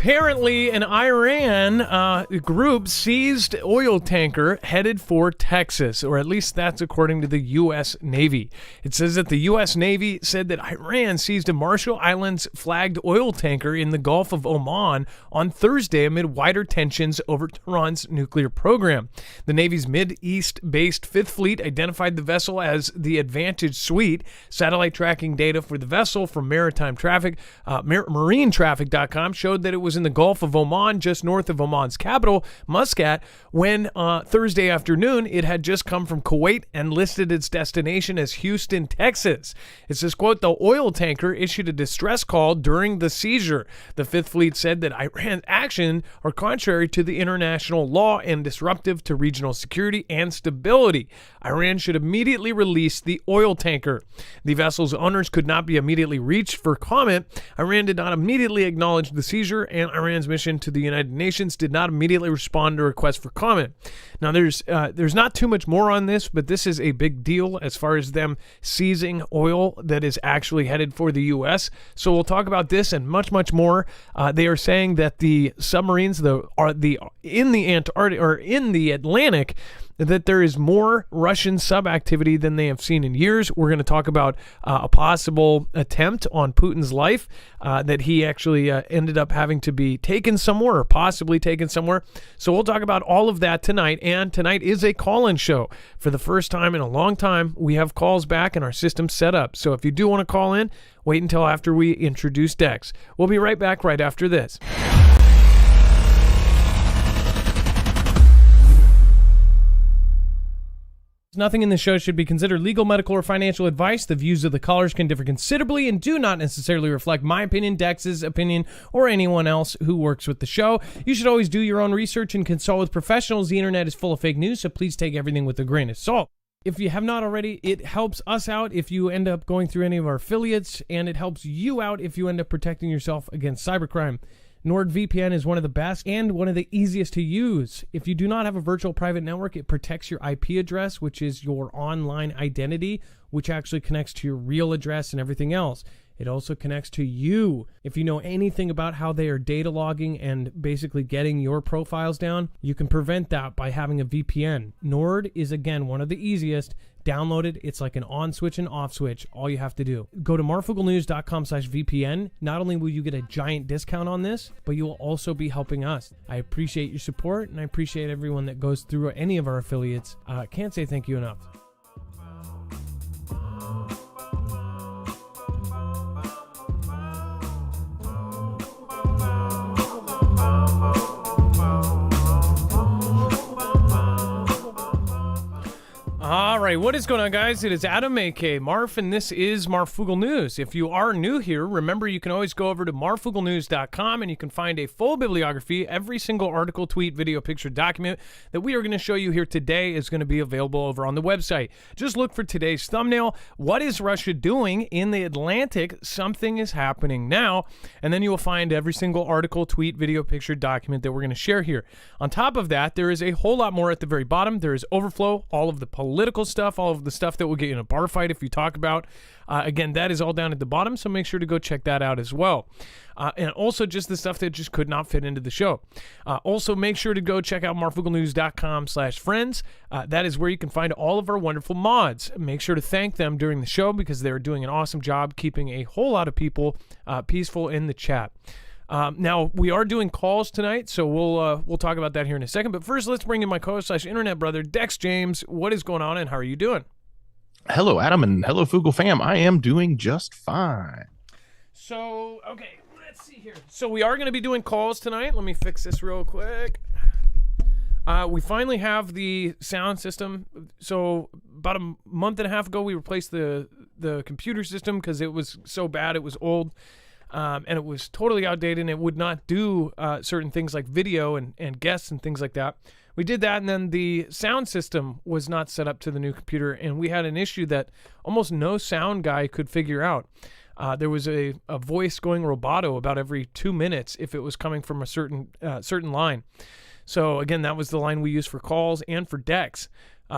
Apparently, an Iran group seized oil tanker headed for Texas, or at least that's according to the U.S. Navy. It says that the U.S. Navy said that Iran seized a Marshall Islands flagged oil tanker in the Gulf of Oman on Thursday amid wider tensions over Tehran's nuclear program. The Navy's Mid-East-based Fifth Fleet identified the vessel as the Advantage Suite. Satellite tracking data for the vessel from maritime traffic, marinetraffic.com, showed that it was in the Gulf of Oman, just north of Oman's capital, Muscat, when Thursday afternoon it had just come from Kuwait and listed its destination as Houston, Texas. It says, quote, the oil tanker issued a distress call during the seizure. The Fifth Fleet said that Iran's actions are contrary to the international law and disruptive to regional security and stability. Iran should immediately release the oil tanker. The vessel's owners could not be immediately reached for comment. Iran did not immediately acknowledge the seizure, and Iran's mission to the United Nations did not immediately respond to requests for comment. Now, there's not too much more on this, but this is a big deal as far as them seizing oil that is actually headed for the U.S. So we'll talk about this and much, much more. They are saying that the submarines in the Antarctic or in the Atlantic, that there is more Russian sub-activity than they have seen in years. We're going to talk about a possible attempt on Putin's life, that he actually ended up having to be taken somewhere or possibly taken somewhere. So we'll talk about all of that tonight, and tonight is a call-in show. For the first time in a long time, we have calls back and our system set up. So if you do want to call in, wait until after we introduce Dex. We'll be right back right after this. Nothing in the show should be considered legal, medical, or financial advice. The views of the callers can differ considerably and do not necessarily reflect my opinion, Dex's opinion, or anyone else who works with the show. You should always do your own research and consult with professionals. The internet is full of fake news, so please take everything with a grain of salt. If you have not already, it helps us out if you end up going through any of our affiliates, and it helps you out if you end up protecting yourself against cybercrime. NordVPN is one of the best and one of the easiest to use. If you do not have a virtual private network, it protects your IP address, which is your online identity, which actually connects to your real address and everything else. It also connects to you. If you know anything about how they are data logging and basically getting your profiles down, you can prevent that by having a VPN. Nord is, again, one of the easiest. Download it. It's like an on switch and off switch. All you have to do. Go to marfooglenews.com/VPN. Not only will you get a giant discount on this, but you will also be helping us. I appreciate your support, and I appreciate everyone that goes through any of our affiliates. Can't say thank you enough. All right, what is going on, guys? It is Adam, a.k.a. Marf, and this is Marfoogle News. If you are new here, remember you can always go over to marfooglenews.com and you can find a full bibliography. Every single article, tweet, video, picture, document that we are going to show you here today is going to be available over on the website. Just look for today's thumbnail. What is Russia doing in the Atlantic? Something is happening now. And then you will find every single article, tweet, video, picture, document that we're going to share here. On top of that, there is a whole lot more at the very bottom. There is overflow, all of the political stuff, all of the stuff that will get you in a bar fight if you talk about. Again, that is all down at the bottom, so make sure to go check that out as well. And also just the stuff that just could not fit into the show. Also, make sure to go check out marfooglenews.com/friends. That is where you can find all of our wonderful mods. Make sure to thank them during the show because they're doing an awesome job keeping a whole lot of people peaceful in the chat. Now, we are doing calls tonight, so we'll talk about that here in a second. But first, let's bring in my co-host/internet brother, Dex James. What is going on, and how are you doing? Hello, Adam, and hello, Foogle fam. I am doing just fine. So, okay, let's see here. So we are going to be doing calls tonight. Let me fix this real quick. We finally have the sound system. So about a month and a half ago, we replaced the computer system because it was so bad. It was old. And it was totally outdated, and it would not do certain things like video and guests and things like that. We did that, and then the sound system was not set up to the new computer, and we had an issue that almost no sound guy could figure out. There was a voice going roboto about every 2 minutes if it was coming from a certain line. So again, that was the line we used for calls and for Dex.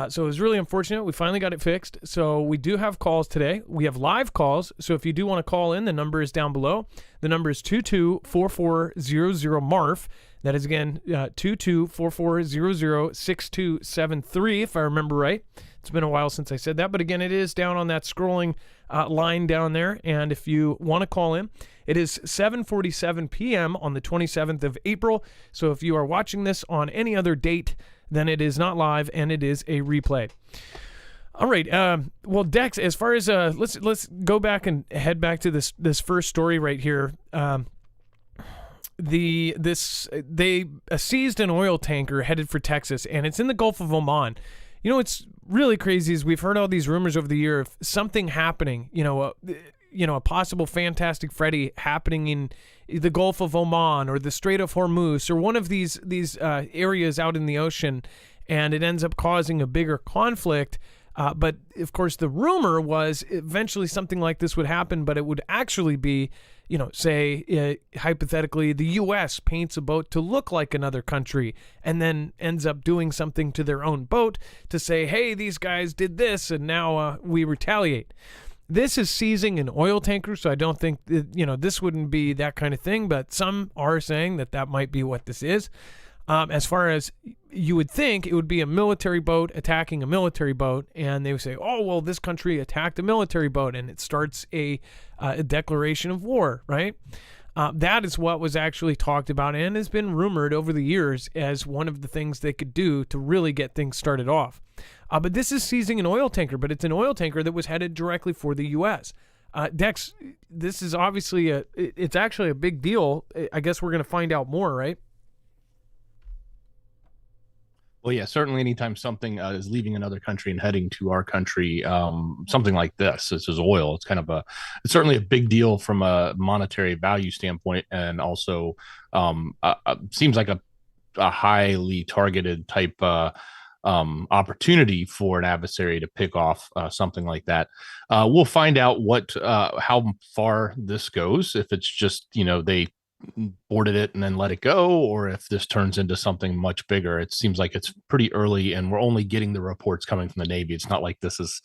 So it was really unfortunate. We finally got it fixed. So we do have calls today. We have live calls. So if you do want to call in, the number is down below. The number is 224400MARF. That is, again, 2244006273, if I remember right. It's been a while since I said that. But again, it is down on that scrolling line down there. And if you want to call in, it is 7:47 p.m. on the 27th of April. So if you are watching this on any other date, then it is not live and it is a replay. All right. Well, Dex, as far as let's go back and head back to this first story right here. They seized an oil tanker headed for Texas, and it's in the Gulf of Oman. You know, it's really crazy is we've heard all these rumors over the year of something happening. A possible Fantastic Freddy happening in the Gulf of Oman or the Strait of Hormuz or one of these areas out in the ocean, and it ends up causing a bigger conflict. But of course, the rumor was eventually something like this would happen, but it would actually be, say hypothetically, the U.S. paints a boat to look like another country and then ends up doing something to their own boat to say, hey, these guys did this and now we retaliate. This is seizing an oil tanker, so I don't think this wouldn't be that kind of thing, but some are saying that might be what this is. As far as you would think, it would be a military boat attacking a military boat, and they would say, oh, well, this country attacked a military boat, and it starts a declaration of war, right? That is what was actually talked about and has been rumored over the years as one of the things they could do to really get things started off. But this is seizing an oil tanker, but it's an oil tanker that was headed directly for the U.S. Dex, this is obviously it's actually a big deal. I guess we're going to find out more, right? Well, yeah, certainly anytime something is leaving another country and heading to our country, something like this is oil. It's certainly a big deal from a monetary value standpoint, and also seems like a highly targeted type opportunity for an adversary to pick off something like that. We'll find out how far this goes, if it's just, they boarded it and then let it go, or if this turns into something much bigger. It seems like it's pretty early and we're only getting the reports coming from the Navy. It's not like this is,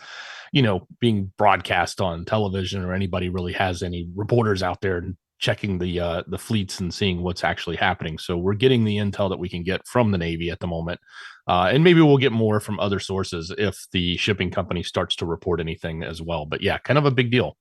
being broadcast on television or anybody really has any reporters out there checking the fleets and seeing what's actually happening. So we're getting the intel that we can get from the Navy at the moment. And maybe we'll get more from other sources if the shipping company starts to report anything as well. But yeah, kind of a big deal.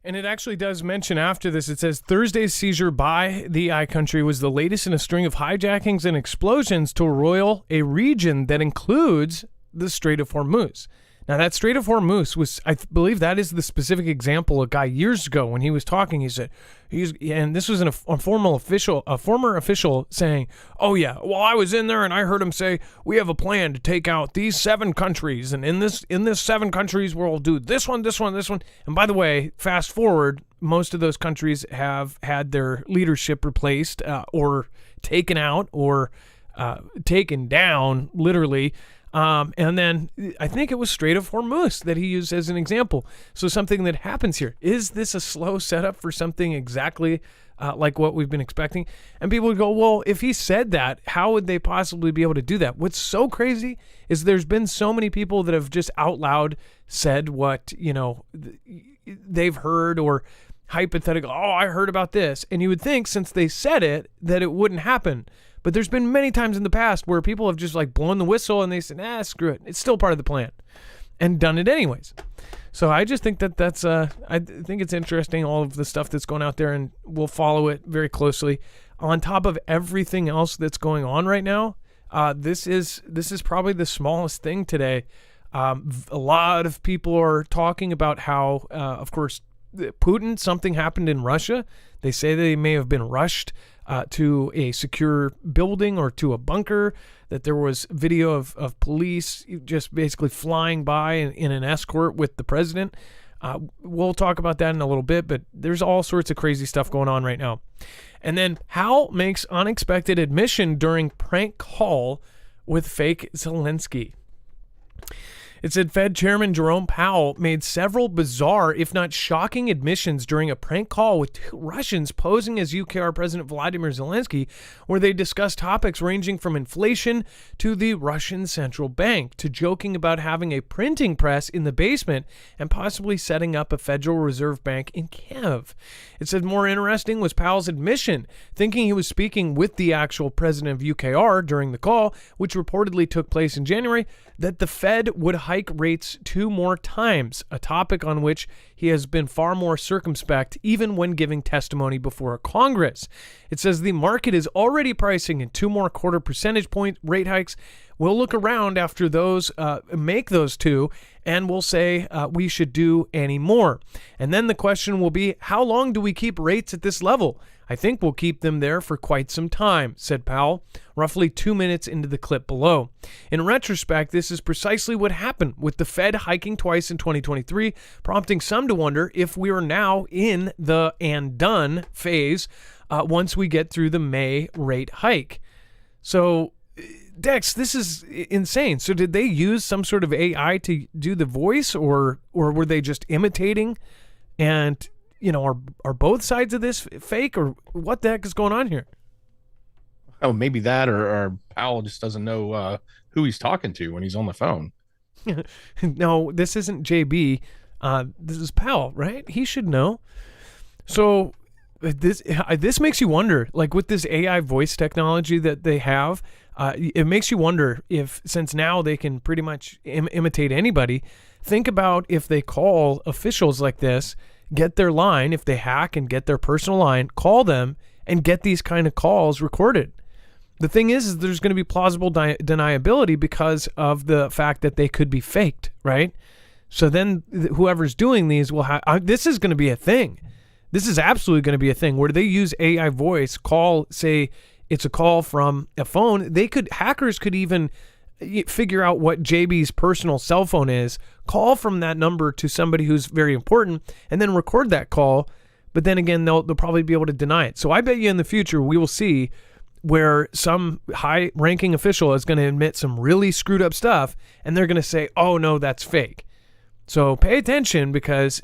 And it actually does mention after this, it says Thursday's seizure by the I country was the latest in a string of hijackings and explosions to roil a region that includes the Strait of Hormuz. Now, that Strait of Hormuz was, I believe that is the specific example a guy years ago when he was talking, he said, and this was a former official saying, oh yeah, well, I was in there and I heard him say, we have a plan to take out these 7 countries. And in this 7 countries, we'll do this one, this one, this one. And by the way, fast forward, most of those countries have had their leadership replaced or taken out or taken down, literally. And then I think it was Strait of Hormuz that he used as an example. So something that happens here. Is this a slow setup for something exactly like what we've been expecting? And people would go, well, if he said that, how would they possibly be able to do that? What's so crazy is there's been so many people that have just out loud said what, they've heard or hypothetical, oh, I heard about this. And you would think since they said it, that it wouldn't happen. But there's been many times in the past where people have just like blown the whistle and they said, screw it. It's still part of the plan and done it anyways. So I just think that's, I think it's interesting, all of the stuff that's going out there, and we'll follow it very closely. On top of everything else that's going on right now, this is probably the smallest thing today. A lot of people are talking about how, of course, Putin, something happened in Russia. They say they may have been rushed to a secure building or to a bunker, that there was video of police just basically flying by in an escort with the president. We'll talk about that in a little bit, but there's all sorts of crazy stuff going on right now. And then Hal makes unexpected admission during prank call with fake Zelensky. It said Fed Chairman Jerome Powell made several bizarre, if not shocking, admissions during a prank call with two Russians posing as UKR President Vladimir Zelensky, where they discussed topics ranging from inflation to the Russian central bank, to joking about having a printing press in the basement and possibly setting up a Federal Reserve Bank in Kiev. It said more interesting was Powell's admission, thinking he was speaking with the actual president of UKR during the call, which reportedly took place in January, that the Fed would hike rates 2 more times, a topic on which he has been far more circumspect even when giving testimony before Congress. It says the market is already pricing in 2 more quarter percentage point rate hikes. We'll look around after those, make those 2, and we'll say we should do any more. And then the question will be, how long do we keep rates at this level? I think we'll keep them there for quite some time, said Powell, roughly 2 minutes into the clip below. In retrospect, this is precisely what happened, with the Fed hiking twice in 2023, prompting some to wonder if we are now in the and done phase once we get through the May rate hike. So, Dex, this is insane. So did they use some sort of AI to do the voice, or were they just imitating? And, you know, are both sides of this fake, or what the heck is going on here? Oh, maybe that, or Powell just doesn't know who he's talking to when he's on the phone. No, this isn't JB. This is Powell, right? He should know. So this makes you wonder, like with this AI voice technology that they have, it makes you wonder if, since now they can pretty much imitate anybody, think about if they call officials like this, get their line, if they hack and get their personal line, call them and get these kind of calls recorded. The thing is there's going to be plausible deniability because of the fact that they could be faked, right? So then whoever's doing these will have, this is going to be a thing. This is absolutely going to be a thing where they use AI voice, call, say it's a call from a phone. Hackers could even figure out what JB's personal cell phone is, call from that number to somebody who's very important, and then record that call. But then again, they'll probably be able to deny it. So I bet you in the future we will see where some high-ranking official is going to admit some really screwed up stuff, and they're going to say, oh, no, that's fake. So pay attention, because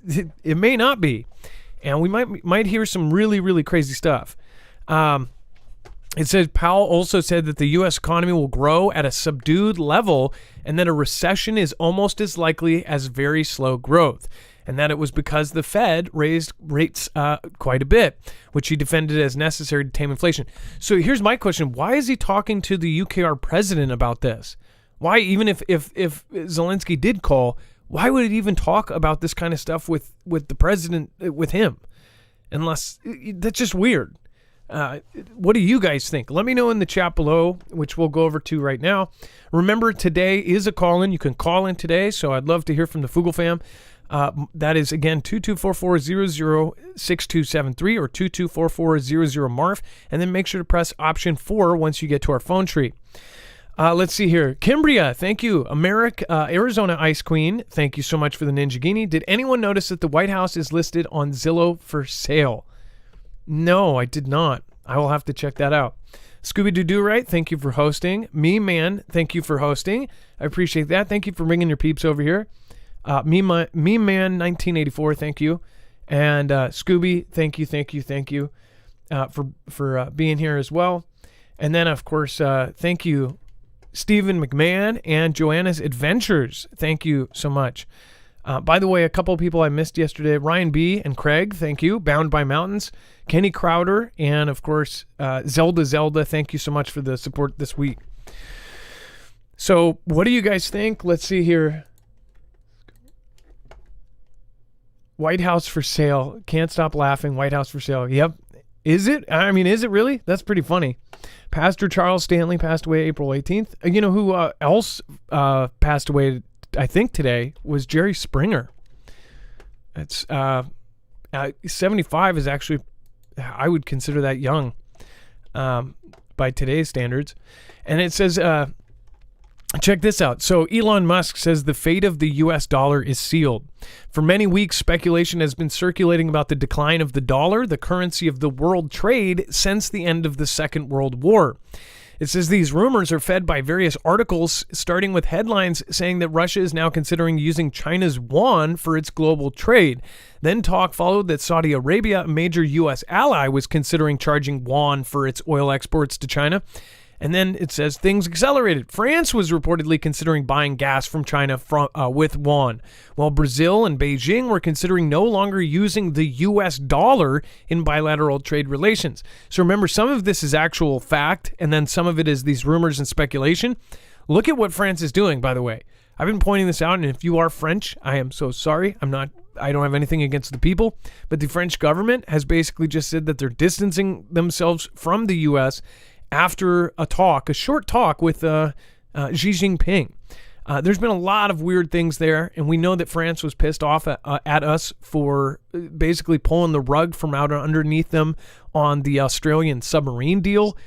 it may not be. And we might hear some really, really crazy stuff. It says Powell also said that the U.S. economy will grow at a subdued level and that a recession is almost as likely as very slow growth, and that it was because the Fed raised rates quite a bit, which he defended as necessary to tame inflation. So here's my question. Why is he talking to the UKR president about this? Why, even if Zelensky did call, why would it even talk about this kind of stuff with the president, with him? Unless, that's just weird. What do you guys think? Let me know in the chat below, which we'll go over to right now. Remember, today is a call-in. You can call in today, so I'd love to hear from the Foogle fam. That is, again, 2244-006273 or 2244-00-MARF, and then make sure to press option 4 once you get to our phone tree. Let's see here. Kimbria, thank you. Arizona Ice Queen, thank you so much for the Ninjagini. Did anyone notice that the White House is listed on Zillow for sale? No, I did not. I will have to check that out. Scooby-Doo right, thank you for hosting. Me Man, thank you for hosting. I appreciate that. Thank you for bringing your peeps over here. Me Man 1984, thank you. And Scooby, thank you for being here as well. And then, of course, thank you, Stephen McMahon and Joanna's Adventures. Thank you so much. By the way, a couple of people I missed yesterday, Ryan B. and Craig, thank you. Bound by Mountains, Kenny Crowder, and of course, Zelda, thank you so much for the support this week. So what do you guys think? Let's see here. White House for sale. Can't stop laughing. White House for sale. Yep. Is it? I mean, is it really? That's pretty funny. Pastor Charles Stanley passed away April 18th. You know who else passed away, I think, today was Jerry Springer. It's 75 is actually, I would consider that young by today's standards. And it says, check this out. So Elon Musk says the fate of the U.S. dollar is sealed. For many weeks, speculation has been circulating about the decline of the dollar, the currency of the world trade, since the end of the Second World War. It says these rumors are fed by various articles, starting with headlines saying that Russia is now considering using China's yuan for its global trade. Then talk followed that Saudi Arabia, a major U.S. ally, was considering charging yuan for its oil exports to China. And then it says things accelerated. France was reportedly considering buying gas from China with yuan, while Brazil and Beijing were considering no longer using the U.S. dollar in bilateral trade relations. So remember, some of this is actual fact, and then some of it is these rumors and speculation. Look at what France is doing, by the way. I've been pointing this out, and if you are French, I am so sorry. I don't have anything against the people, but the French government has basically just said that they're distancing themselves from the U.S. after a short talk with Xi Jinping. There's been a lot of weird things there, and we know that France was pissed off at us for basically pulling the rug from out underneath them on the Australian submarine deal.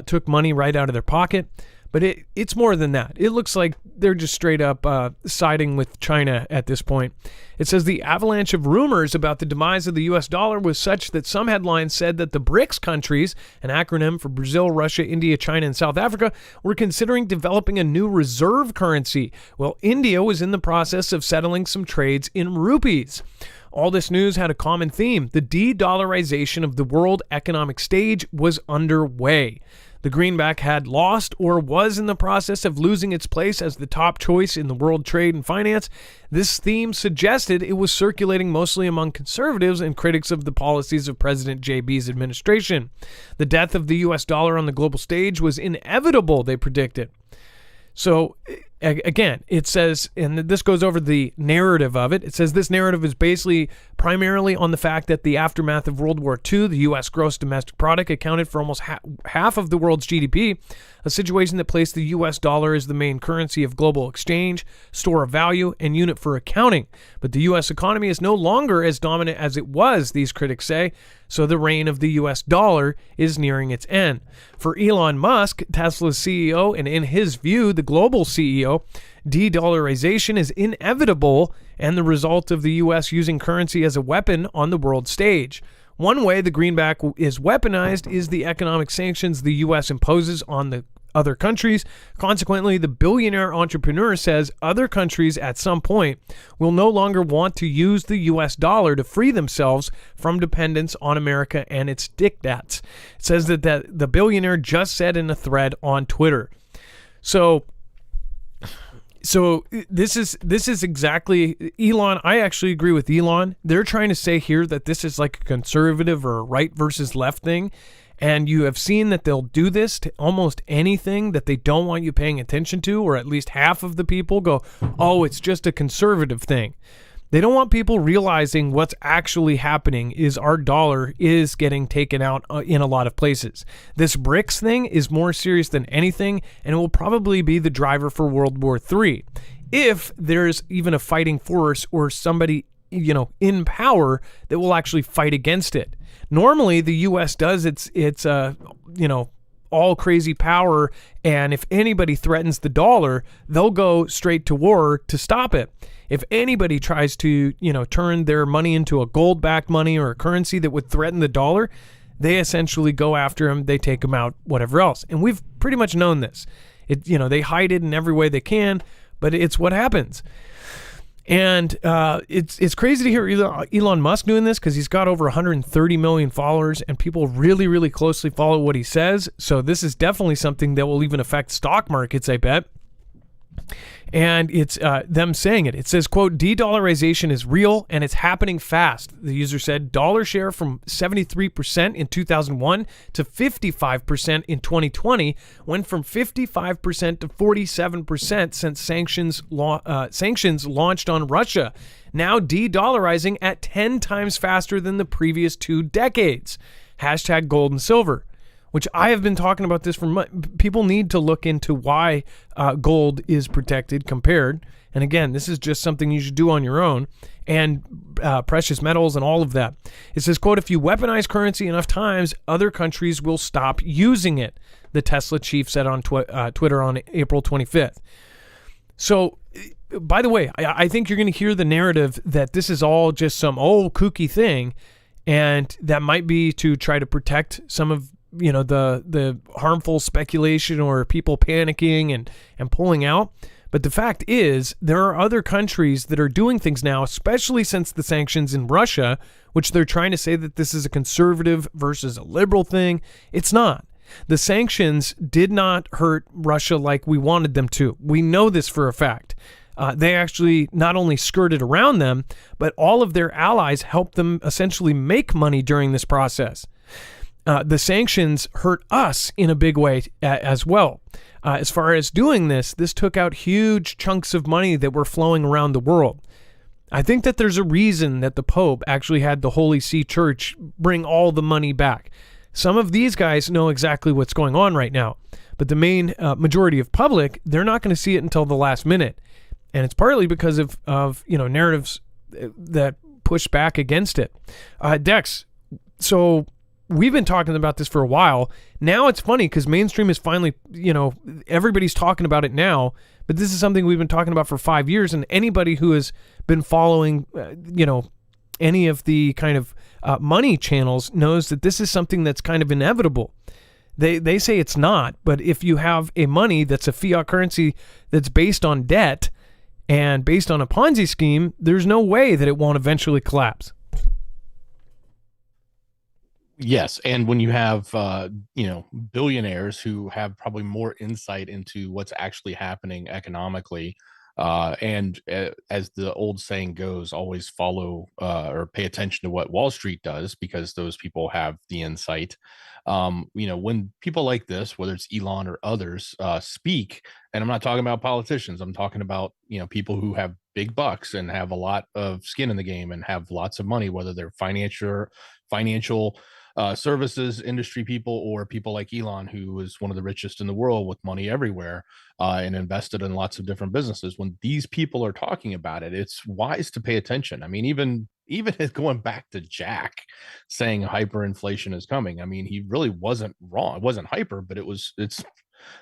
Took money right out of their pocket. But it's more than that. It looks like they're just straight up siding with China at this point. It says the avalanche of rumors about the demise of the U.S. dollar was such that some headlines said that the BRICS countries, an acronym for Brazil, Russia, India, China, and South Africa, were considering developing a new reserve currency. Well, India was in the process of settling some trades in rupees. All this news had a common theme. The de-dollarization of the world economic stage was underway. The greenback had lost or was in the process of losing its place as the top choice in the world trade and finance. This theme suggested it was circulating mostly among conservatives and critics of the policies of President JB's administration. The death of the U.S. dollar on the global stage was inevitable, they predicted. So, again, it says, and this goes over the narrative of it. It says this narrative is basically primarily on the fact that the aftermath of World War II, the U.S. gross domestic product accounted for almost half of the world's GDP, a situation that placed the U.S. dollar as the main currency of global exchange, store of value, and unit for accounting. But the U.S. economy is no longer as dominant as it was, these critics say, so the reign of the U.S. dollar is nearing its end. For Elon Musk, Tesla's CEO, and in his view, the global CEO, de-dollarization is inevitable and the result of the U.S. using currency as a weapon on the world stage. One way the greenback is weaponized is the economic sanctions the U.S. imposes on the other countries. Consequently, the billionaire entrepreneur says other countries at some point will no longer want to use the U.S. dollar to free themselves from dependence on America and its diktats. It says that the billionaire just said in a thread on Twitter. So this is exactly Elon. I actually agree with Elon. They're trying to say here that this is like a conservative or a right versus left thing. And you have seen that they'll do this to almost anything that they don't want you paying attention to, or at least half of the people go, oh, it's just a conservative thing. They don't want people realizing what's actually happening is our dollar is getting taken out in a lot of places. This BRICS thing is more serious than anything, and it will probably be the driver for World War III. If there's even a fighting force or somebody, in power that will actually fight against it. Normally, the U.S. does its all crazy power, and if anybody threatens the dollar, they'll go straight to war to stop it. If anybody tries to, turn their money into a gold-backed money or a currency that would threaten the dollar, they essentially go after them, they take them out, whatever else. And we've pretty much known this. They hide it in every way they can, but it's what happens. And it's crazy to hear Elon Musk doing this because he's got over 130 million followers and people really, really closely follow what he says. So this is definitely something that will even affect stock markets, I bet. And it's them saying it. It says, quote, de-dollarization is real and it's happening fast. The user said dollar share from 73% in 2001 to 55% in 2020 went from 55% to 47% since sanctions launched on Russia. Now de-dollarizing at 10 times faster than the previous 2 decades. Hashtag gold and silver. Which I have been talking about this for people need to look into why gold is protected compared. And again, this is just something you should do on your own, and precious metals and all of that. It says, quote, if you weaponize currency enough times, other countries will stop using it, the Tesla chief said on Twitter on April 25th. So, by the way, I think you're going to hear the narrative that this is all just some old kooky thing, and that might be to try to protect some of the harmful speculation or people panicking and pulling out. But the fact is, there are other countries that are doing things now, especially since the sanctions in Russia, which they're trying to say that this is a conservative versus a liberal thing. It's not. The sanctions did not hurt Russia like we wanted them to. We know this for a fact. They actually not only skirted around them, but all of their allies helped them essentially make money during this process. The sanctions hurt us in a big way as well. As far as doing this took out huge chunks of money that were flowing around the world. I think that there's a reason that the Pope actually had the Holy See Church bring all the money back. Some of these guys know exactly what's going on right now, but the main majority of public, they're not going to see it until the last minute. And it's partly because of narratives that push back against it. Dex, so we've been talking about this for a while. Now it's funny because mainstream is finally, everybody's talking about it now, but this is something we've been talking about for 5 years, and anybody who has been following, any of the kind of money channels knows that this is something that's kind of inevitable. They say it's not, but if you have a money that's a fiat currency that's based on debt and based on a Ponzi scheme, there's no way that it won't eventually collapse. Yes, and when you have billionaires who have probably more insight into what's actually happening economically, and as the old saying goes, always follow or pay attention to what Wall Street does, because those people have the insight. When people like this, whether it's Elon or others, speak, and I'm not talking about politicians, I'm talking about people who have big bucks and have a lot of skin in the game and have lots of money, whether they're financial services industry people or people like Elon, who is one of the richest in the world with money everywhere, and invested in lots of different businesses. When these people are talking about it, it's wise to pay attention. I mean, even going back to Jack saying hyperinflation is coming, I mean, he really wasn't wrong. It wasn't hyper, but it's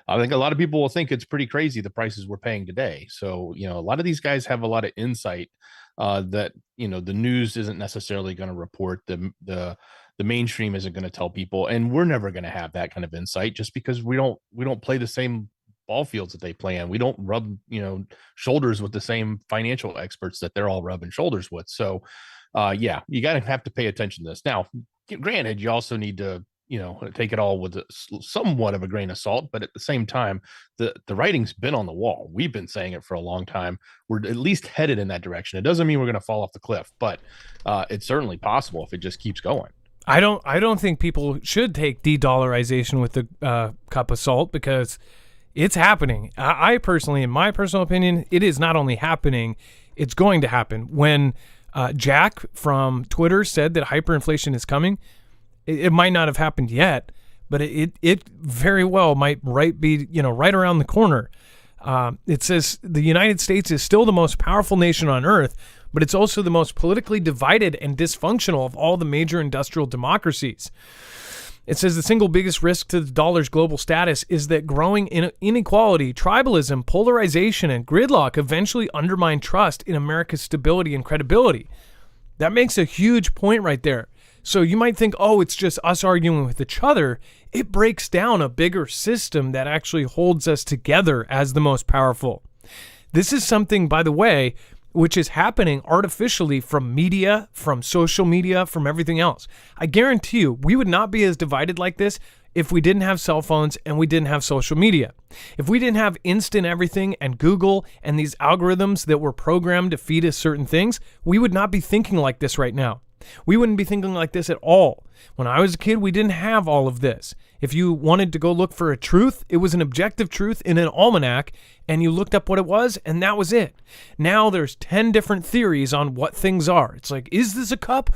I think a lot of people will think it's pretty crazy the prices we're paying today. So a lot of these guys have a lot of insight that the news isn't necessarily going to report. The mainstream isn't going to tell people, and we're never going to have that kind of insight, just because we don't play the same ball fields that they play in. We don't rub shoulders with the same financial experts that they're all rubbing shoulders with. So you got to have to pay attention to this. Now, granted, you also need to take it all with somewhat of a grain of salt, but at the same time, the writing's been on the wall. We've been saying it for a long time. We're at least headed in that direction. It doesn't mean we're going to fall off the cliff, but it's certainly possible if it just keeps going. I don't think people should take de-dollarization with the cup of salt, because it's happening. I personally, in my personal opinion, it is not only happening, it's going to happen. When Jack from Twitter said that hyperinflation is coming, it might not have happened yet, but it very well might be right around the corner. It says the United States is still the most powerful nation on earth, but it's also the most politically divided and dysfunctional of all the major industrial democracies. It says the single biggest risk to the dollar's global status is that growing inequality, tribalism, polarization, and gridlock eventually undermine trust in America's stability and credibility. That makes a huge point right there. So you might think, oh, it's just us arguing with each other. It breaks down a bigger system that actually holds us together as the most powerful. This is something, by the way, which is happening artificially from media, from social media, from everything else. I guarantee you, we would not be as divided like this if we didn't have cell phones and we didn't have social media. If we didn't have instant everything and Google and these algorithms that were programmed to feed us certain things, we would not be thinking like this right now. We wouldn't be thinking like this at all. When I was a kid, we didn't have all of this. If you wanted to go look for a truth, it was an objective truth in an almanac, and you looked up what it was, and that was it. Now there's 10 different theories on what things are. It's like, is this a cup,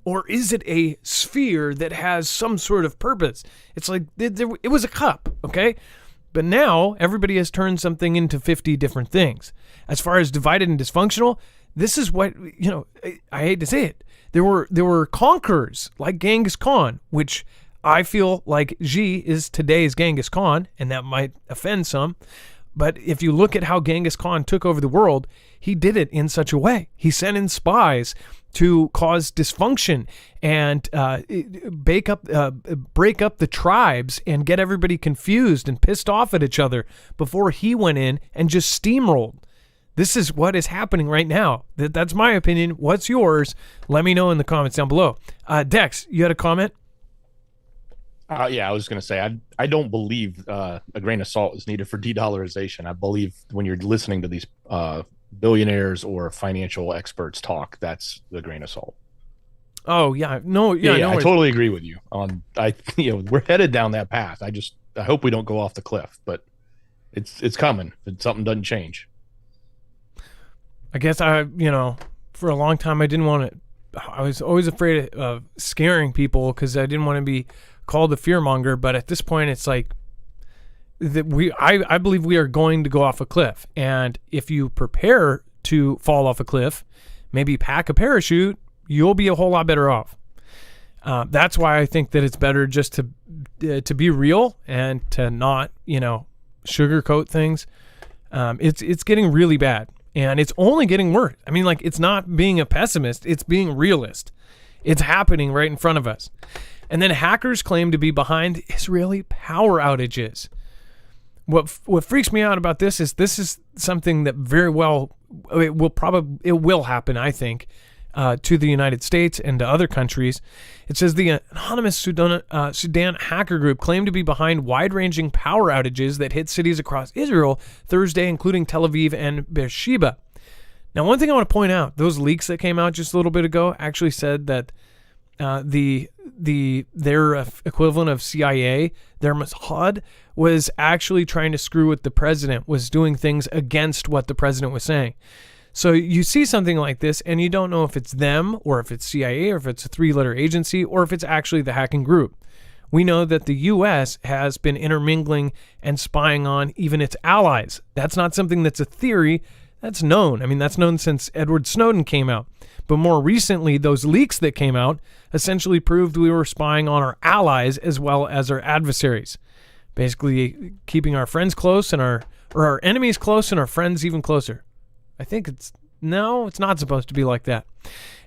or is it a sphere that has some sort of purpose? It's like, it was a cup, okay? But now everybody has turned something into 50 different things. As far as divided and dysfunctional, this is what, I hate to say it. There were conquerors like Genghis Khan, which I feel like Xi is today's Genghis Khan, and that might offend some. But if you look at how Genghis Khan took over the world, he did it in such a way. He sent in spies to cause dysfunction and break up the tribes and get everybody confused and pissed off at each other before he went in and just steamrolled. This is what is happening right now. That's my opinion. What's yours? Let me know in the comments down below. Dex, you had a comment? Yeah, I was going to say, I don't believe a grain of salt is needed for de-dollarization. I believe when you're listening to these billionaires or financial experts talk, that's the grain of salt. Oh yeah, no, I totally agree with you on. We're headed down that path. I hope we don't go off the cliff, but it's coming if something doesn't change. I guess for a long time I was always afraid of scaring people because I didn't want to be called a fearmonger. But at this point, it's like that I believe we are going to go off a cliff, and if you prepare to fall off a cliff, maybe pack a parachute, you'll be a whole lot better off. That's why I think that it's better just to be real and to not sugarcoat things. It's getting really bad. And it's only getting worse. I mean, it's not being a pessimist. It's being realist. It's happening right in front of us. And then hackers claim to be behind Israeli power outages. What freaks me out about this is something that very well, it will happen, I think, to the United States and to other countries. It says the anonymous Sudan hacker group claimed to be behind wide-ranging power outages that hit cities across Israel Thursday, including Tel Aviv and Beersheba. Now, one thing I want to point out, those leaks that came out just a little bit ago actually said that their equivalent of CIA, their Mossad, was actually trying to screw with the president, was doing things against what the president was saying. So you see something like this, and you don't know if it's them, or if it's CIA, or if it's a three-letter agency, or if it's actually the hacking group. We know that the U.S. has been intermingling and spying on even its allies. That's not something that's a theory. That's known. I mean, that's known since Edward Snowden came out. But more recently, those leaks that came out essentially proved we were spying on our allies as well as our adversaries. Basically, keeping our friends close and our enemies close and our friends even closer. I think it's not supposed to be like that.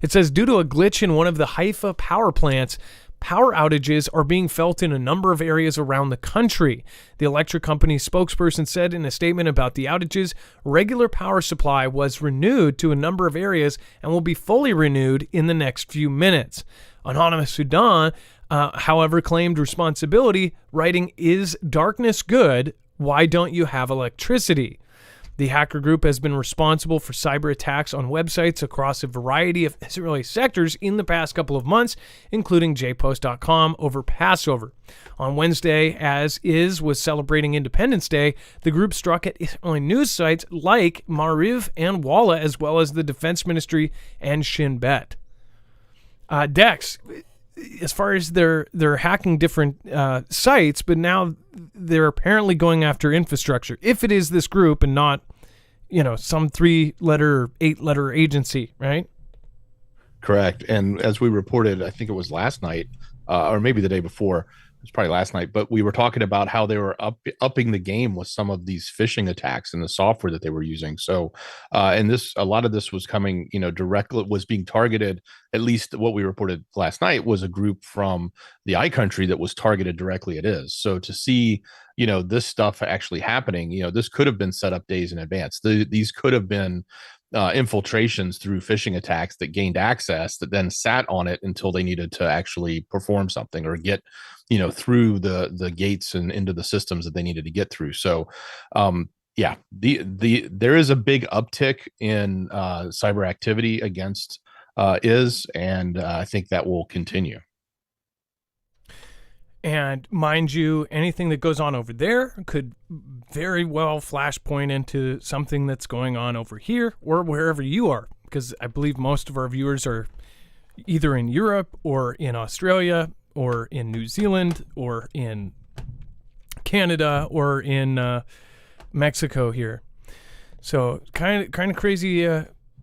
It says, due to a glitch in one of the Haifa power plants, power outages are being felt in a number of areas around the country. The electric company's spokesperson said in a statement about the outages, regular power supply was renewed to a number of areas and will be fully renewed in the next few minutes. Anonymous Sudan, however, claimed responsibility, writing, "Is darkness good? Why don't you have electricity?" The hacker group has been responsible for cyber attacks on websites across a variety of Israeli sectors in the past couple of months, including jpost.com over Passover. On Wednesday, was celebrating Independence Day, the group struck at Israeli news sites like Maariv and Walla, as well as the Defense Ministry and Shin Bet. Dex, as far as they're hacking different sites, but now they're apparently going after infrastructure. If it is this group and not, some 3-letter, 8-letter agency, right? Correct. And as we reported, I think it was last night, or maybe the day before, it was probably last night, but we were talking about how they were upping the game with some of these phishing attacks and the software that they were using. So, and a lot of this was coming, directly, was being targeted. At least what we reported last night was a group from the iCountry that was targeted directly at is. So to see, this stuff actually happening, this could have been set up days in advance. These could have been infiltrations through phishing attacks that gained access that then sat on it until they needed to actually perform something or get through the gates and into the systems that they needed to get through. So there is a big uptick in cyber activity against and I think that will continue. And mind you, anything that goes on over there could very well flashpoint into something that's going on over here or wherever you are, because I believe most of our viewers are either in Europe or in Australia or in New Zealand or in Canada or in Mexico here. So kind of crazy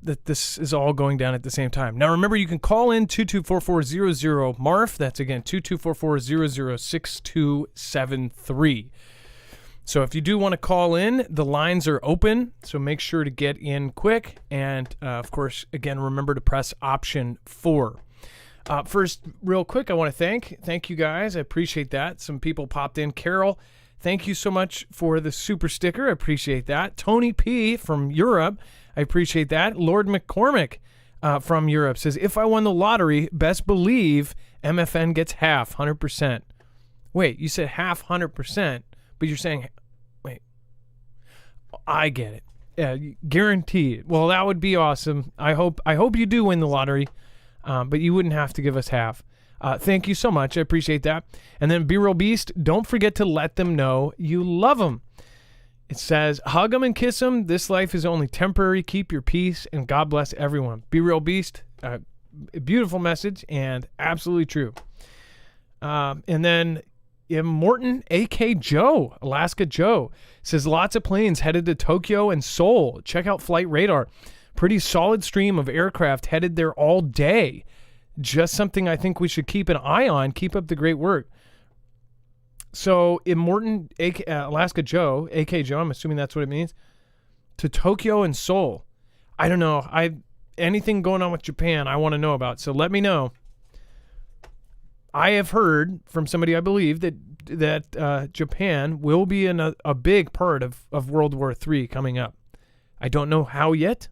that this is all going down at the same time. Now remember, you can call in 224400 MARF. That's again 2244006273. So if you do want to call in, the lines are open. So make sure to get in quick. And of course, again, remember to press option 4. First, real quick, I want to thank you guys. I appreciate that. Some people popped in. Carol, thank you so much for the super sticker. I appreciate that. Tony P from Europe, I appreciate that. Lord McCormick from Europe says, if I won the lottery, best believe MFN gets half, 100%. Wait, you said half 100%, but you're saying, wait, I get it. Yeah, guaranteed. Well, that would be awesome. I hope you do win the lottery. But you wouldn't have to give us half. Thank you so much. I appreciate that. And then Be Real Beast, don't forget to let them know you love them. It says, hug them and kiss them. This life is only temporary. Keep your peace, and God bless everyone. Be Real Beast, a beautiful message and absolutely true. And then Morton, A.K. Joe, Alaska Joe, says, lots of planes headed to Tokyo and Seoul. Check out Flight Radar. Pretty solid stream of aircraft headed there all day. Just something I think we should keep an eye on. Keep up the great work. So in Morton, Alaska Joe, AK Joe, I'm assuming that's what it means, to Tokyo and Seoul. I don't know. Anything going on with Japan I want to know about. So let me know. I have heard from somebody I believe that Japan will be in a big part of World War III coming up. I don't know how yet.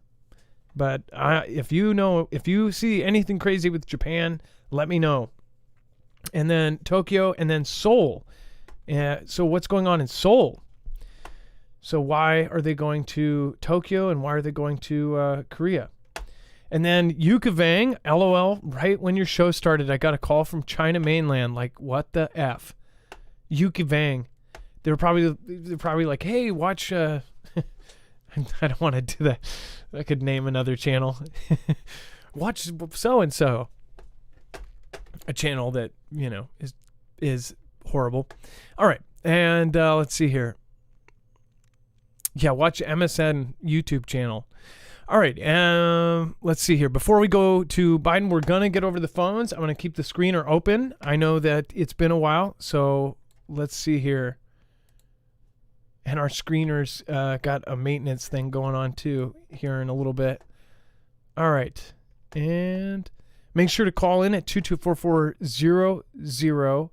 But if you see anything crazy with Japan, let me know. And then Tokyo, and then Seoul. So what's going on in Seoul? So why are they going to Tokyo, and why are they going to Korea? And then Yukavang, LOL, right when your show started, I got a call from China mainland. Like, what the F? Yukavang. They're probably like, hey, watch... I don't want to do that. I could name another channel. Watch so-and-so. A channel that, is horrible. All right. And let's see here. Yeah, watch MSN YouTube channel. All right. Let's see here. Before we go to Biden, we're going to get over the phones. I'm going to keep the screener open. I know that it's been a while. So let's see here. And our screeners got a maintenance thing going on too here in a little bit. All right. And make sure to call in at 224400.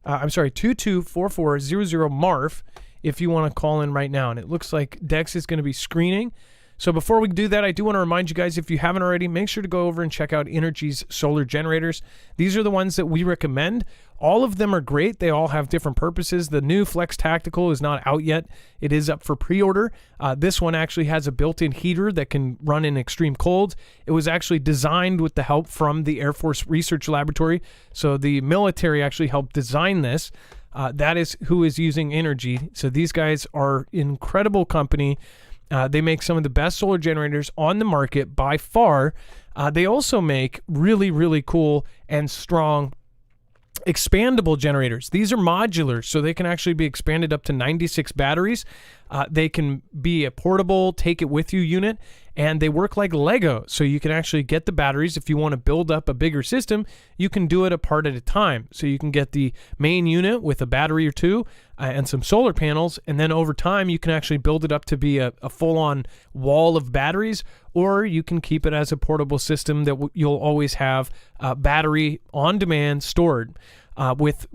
I'm sorry, 224400 if you want to call in right now. And it looks like Dex is going to be screening. So before we do that, I do want to remind you guys, if you haven't already, make sure to go over and check out Energy's solar generators. These are the ones that we recommend. All of them are great. They all have different purposes. The new Flex Tactical is not out yet. It is up for pre-order. This one actually has a built-in heater that can run in extreme cold. It was actually designed with the help from the Air Force Research Laboratory. So the military actually helped design this. That is who is using Energy. So these guys are incredible company. They make some of the best solar generators on the market by far. They also make really, really cool and strong expandable generators. These are modular, so they can actually be expanded up to 96 batteries. They can be a portable, take it with you unit, and they work like Lego. So you can actually get the batteries. If you want to build up a bigger system, you can do it a part at a time. So you can get the main unit with a battery or two and some solar panels, and then over time you can actually build it up to be a full-on wall of batteries, or you can keep it as a portable system that you'll always have battery on demand stored with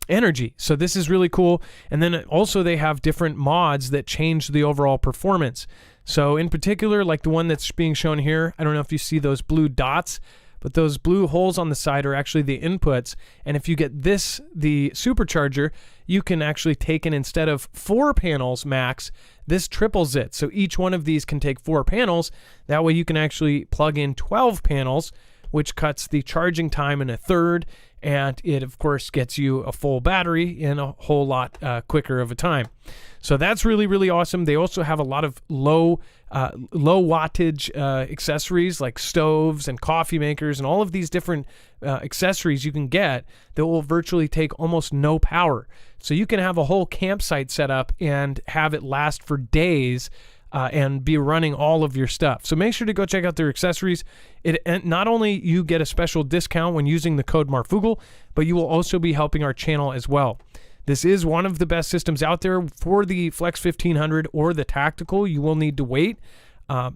energy. So this is really cool. And then also they have different mods that change the overall performance. So in particular, like the one that's being shown here, I don't know if you see those blue dots, but those blue holes on the side are actually the inputs. And if you get this, the supercharger, you can actually take in, instead of 4 panels max, this triples it. So each one of these can take 4 panels. That way you can actually plug in 12 panels, which cuts the charging time in a third. And it, of course, gets you a full battery in a whole lot quicker of a time. So that's really, really awesome. They also have a lot of low wattage accessories like stoves and coffee makers and all of these different accessories you can get that will virtually take almost no power. So you can have a whole campsite set up and have it last for days and be running all of your stuff. So make sure to go check out their accessories. And not only you get a special discount when using the code Marfoogle, but you will also be helping our channel as well. This is one of the best systems out there. For the Flex 1500 or the Tactical, you will need to wait.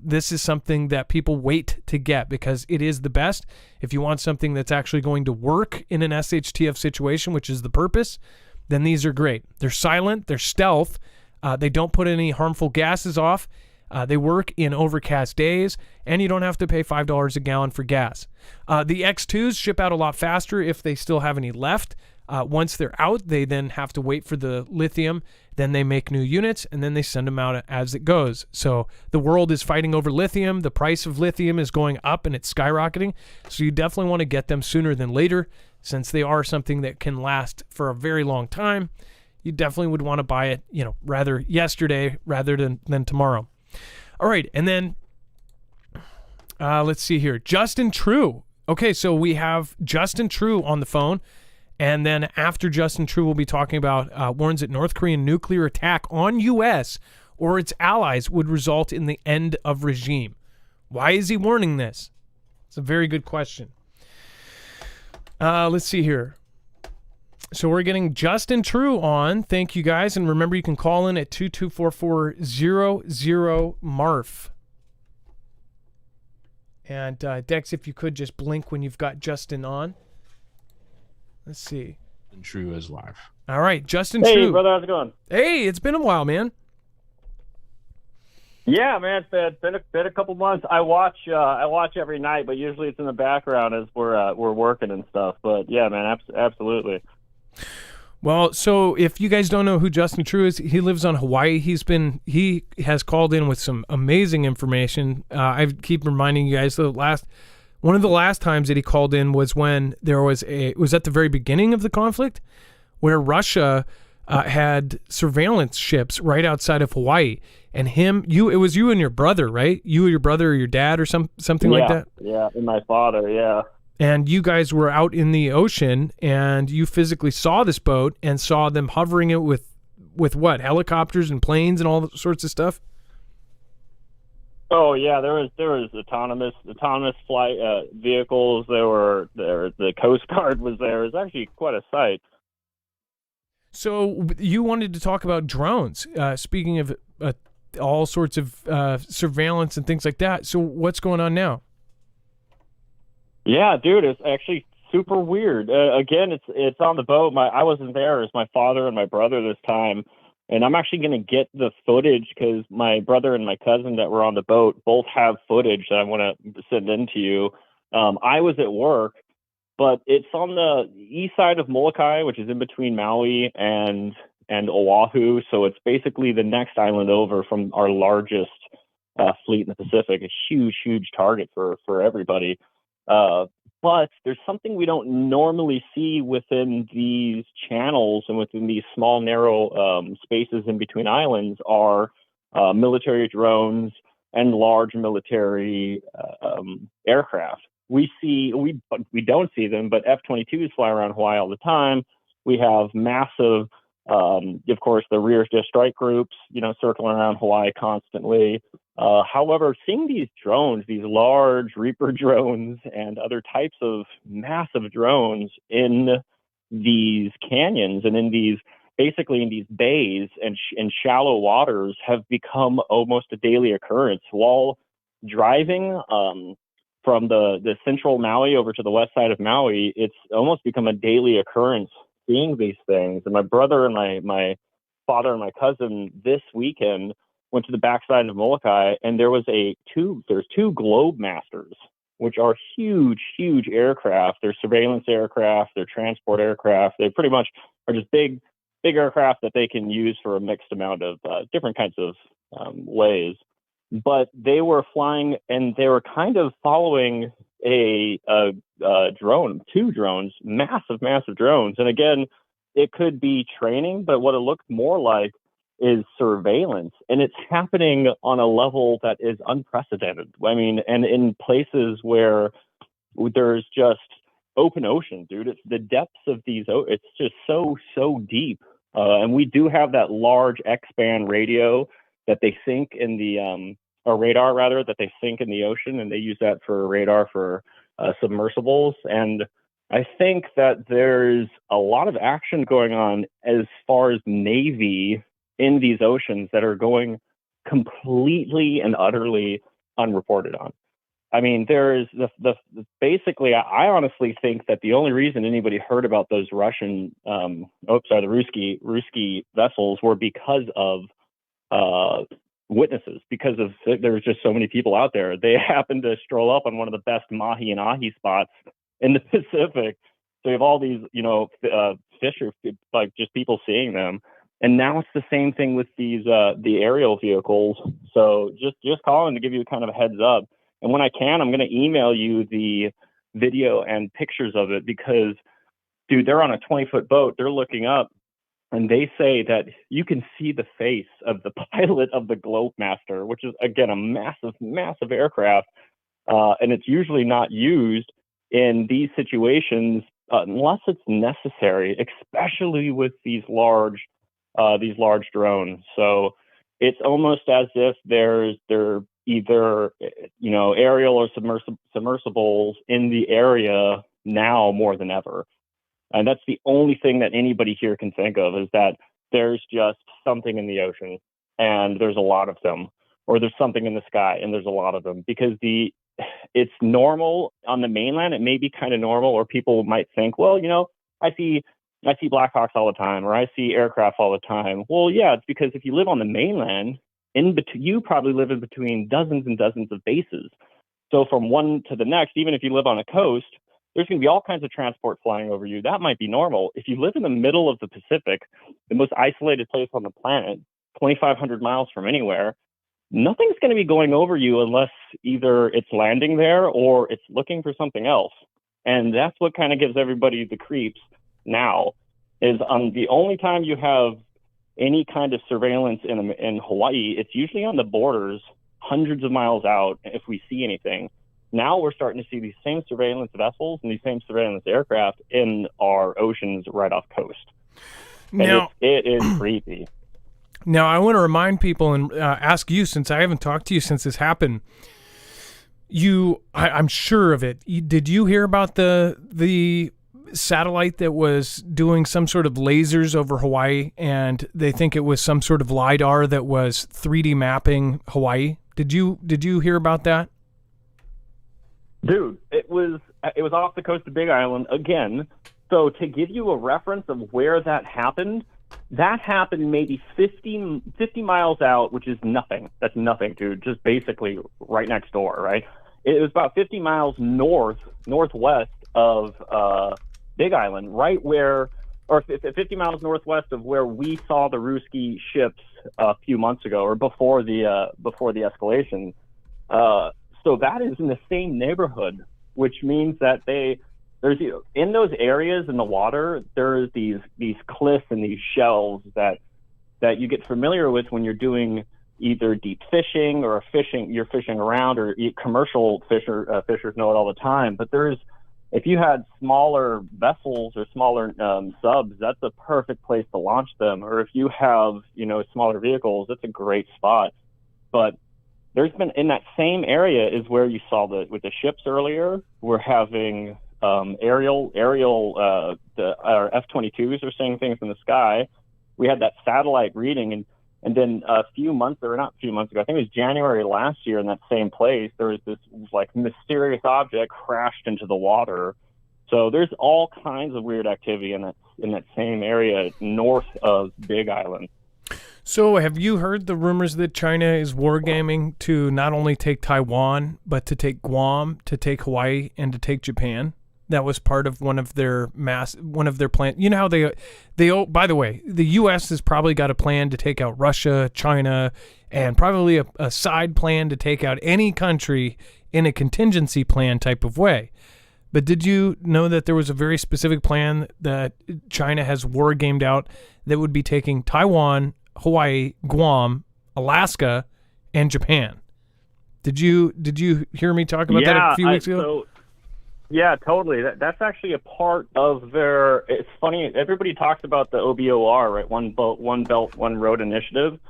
This is something that people wait to get because it is the best. If you want something that's actually going to work in an SHTF situation, which is the purpose, then these are great. They're silent, they're stealth, they don't put any harmful gases off, they work in overcast days, and you don't have to pay $5 a gallon for gas. The X2s ship out a lot faster if they still have any left. Once they're out, they then have to wait for the lithium. Then they make new units, and then they send them out as it goes. So the world is fighting over lithium. The price of lithium is going up, and it's skyrocketing. So you definitely want to get them sooner than later, since they are something that can last for a very long time. You definitely would want to buy it, rather yesterday rather than tomorrow. All right, and then let's see here. Justin True. Okay, so we have Justin True on the phone. And then after Justin True, we'll be talking about warns that North Korean nuclear attack on U.S. or its allies would result in the end of regime. Why is he warning this? It's a very good question. Let's see here. So we're getting Justin True on. Thank you, guys. And remember, you can call in at 2244-00-MARF. And Dex, if you could just blink when you've got Justin on. Let's see. True is live. All right, Justin Hey, True. brother, how's it going? Hey, it's been a while, man. Yeah, man, it's been a couple months. I watch every night, but usually it's in the background as we're working and stuff. But yeah, man, absolutely. Well, so if you guys don't know who Justin True is, he lives on Hawaii. He has called in with some amazing information. I keep reminding you guys one of the last times that he called in was when it was at the very beginning of the conflict, where Russia had surveillance ships right outside of Hawaii, and it was you and your brother, right? You or your brother or your dad or something like that. Yeah, and my father, yeah. And you guys were out in the ocean, and you physically saw this boat and saw them hovering it with what, helicopters and planes and all sorts of stuff. Oh yeah, there was autonomous flight vehicles. The Coast Guard was there. It was actually quite a sight. So you wanted to talk about drones. Speaking of all sorts of surveillance and things like that. So what's going on now? Yeah, dude, it's actually super weird. Again, it's on the boat. I wasn't there. It's my father and my brother this time. And I'm actually going to get the footage because my brother and my cousin that were on the boat both have footage that I want to send in to you. I was at work, but it's on the east side of Molokai, which is in between Maui and Oahu. So it's basically the next island over from our largest fleet in the Pacific, a huge, huge target for everybody. But there's something we don't normally see within these channels and within these small, narrow spaces in between islands are military drones and large military aircraft. We don't see them, but F-22s fly around Hawaii all the time. We have massive, of course, the rear dish strike groups, circling around Hawaii constantly. However, seeing these drones, these large Reaper drones and other types of massive drones in these canyons and in these bays and shallow waters have become almost a daily occurrence. While driving from the central Maui over to the west side of Maui, it's almost become a daily occurrence seeing these things. And my brother and my father and my cousin this weekend went to the backside of Molokai, and there's two Globemasters, which are huge, huge aircraft. They're surveillance aircraft, they're transport aircraft. They pretty much are just big aircraft that they can use for a mixed amount of different kinds of ways. But they were flying, and they were kind of following a drone, two drones, massive drones. And again, it could be training, but what it looks more like is surveillance, and it's happening on a level that is unprecedented. I mean, and in places where there's just open ocean, dude. It's the depths of these. It's just so deep. And we do have that large X-band radio that they sink in the or radar rather that they sink in the ocean, and they use that for radar for submersibles. And I think that there's a lot of action going on as far as Navy in these oceans that are going completely and utterly unreported on. I mean, there's basically, I honestly think that the only reason anybody heard about those Russian, the Ruski vessels were because of witnesses, because of there was just so many people out there. They happened to stroll up on one of the best mahi and ahi spots in the Pacific. So you have all these, fisher, like just people seeing them. And now it's the same thing with these the aerial vehicles. So just calling to give you kind of a heads up. And when I can, I'm going to email you the video and pictures of it because, dude, they're on a 20-foot boat. They're looking up, and they say that you can see the face of the pilot of the Globemaster, which is, again, a massive, massive aircraft. And it's usually not used in these situations unless it's necessary, especially with these large drones. So it's almost as if they're either aerial or submersibles in the area now more than ever. And that's the only thing that anybody here can think of, is that there's just something in the ocean and there's a lot of them, or there's something in the sky and there's a lot of them, because it's normal on the mainland. It may be kind of normal, or people might think, well, I see Blackhawks all the time, or I see aircraft all the time. Well, yeah, it's because if you live on the mainland, you probably live in between dozens and dozens of bases. So from one to the next, even if you live on a coast, there's going to be all kinds of transport flying over you. That might be normal. If you live in the middle of the Pacific, the most isolated place on the planet, 2,500 miles from anywhere, nothing's going to be going over you unless either it's landing there or it's looking for something else. And that's what kind of gives everybody the creeps now, is the only time you have any kind of surveillance in Hawaii, it's usually on the borders, hundreds of miles out, if we see anything. Now we're starting to see these same surveillance vessels and these same surveillance aircraft in our oceans right off coast. Now, it is creepy. Now, I want to remind people and ask you, since I haven't talked to you since this happened, I'm sure of it. Did you hear about the satellite that was doing some sort of lasers over Hawaii, and they think it was some sort of LiDAR that was 3D mapping Hawaii? Did you hear about that? Dude, it was off the coast of Big Island again. So to give you a reference of where that happened maybe 50 miles out, which is nothing. That's nothing, dude. Just basically right next door, right? It was about 50 miles northwest of Big Island, right where, or 50 miles northwest of where we saw the Ruski ships a few months ago, or before the escalation. So that is in the same neighborhood, which means that there's in those areas in the water, there's these cliffs and these shelves that you get familiar with when you're doing either deep fishing or you're fishing around, or commercial fishers know it all the time. But if you had smaller vessels or smaller subs, that's a perfect place to launch them. Or if you have smaller vehicles, that's a great spot. But there's been, in that same area is where you saw with the ships earlier. We're having our F-22s are seeing things in the sky. We had that satellite reading, and then not a few months ago, I think it was January last year, in that same place, there was this like mysterious object crashed into the water. So there's all kinds of weird activity in that same area north of Big Island. So have you heard the rumors that China is wargaming to not only take Taiwan, but to take Guam, to take Hawaii, and to take Japan? That was part of one of their plans. You know how they by the way, the U.S. has probably got a plan to take out Russia, China, and probably a side plan to take out any country in a contingency plan type of way. But did you know that there was a very specific plan that China has wargamed out that would be taking Taiwan, Hawaii, Guam, Alaska, and Japan? Did you hear me talk about that a few weeks ago? Yeah, totally. That's actually a part of their. It's funny. Everybody talks about the OBOR, right? One Belt, One Road initiative,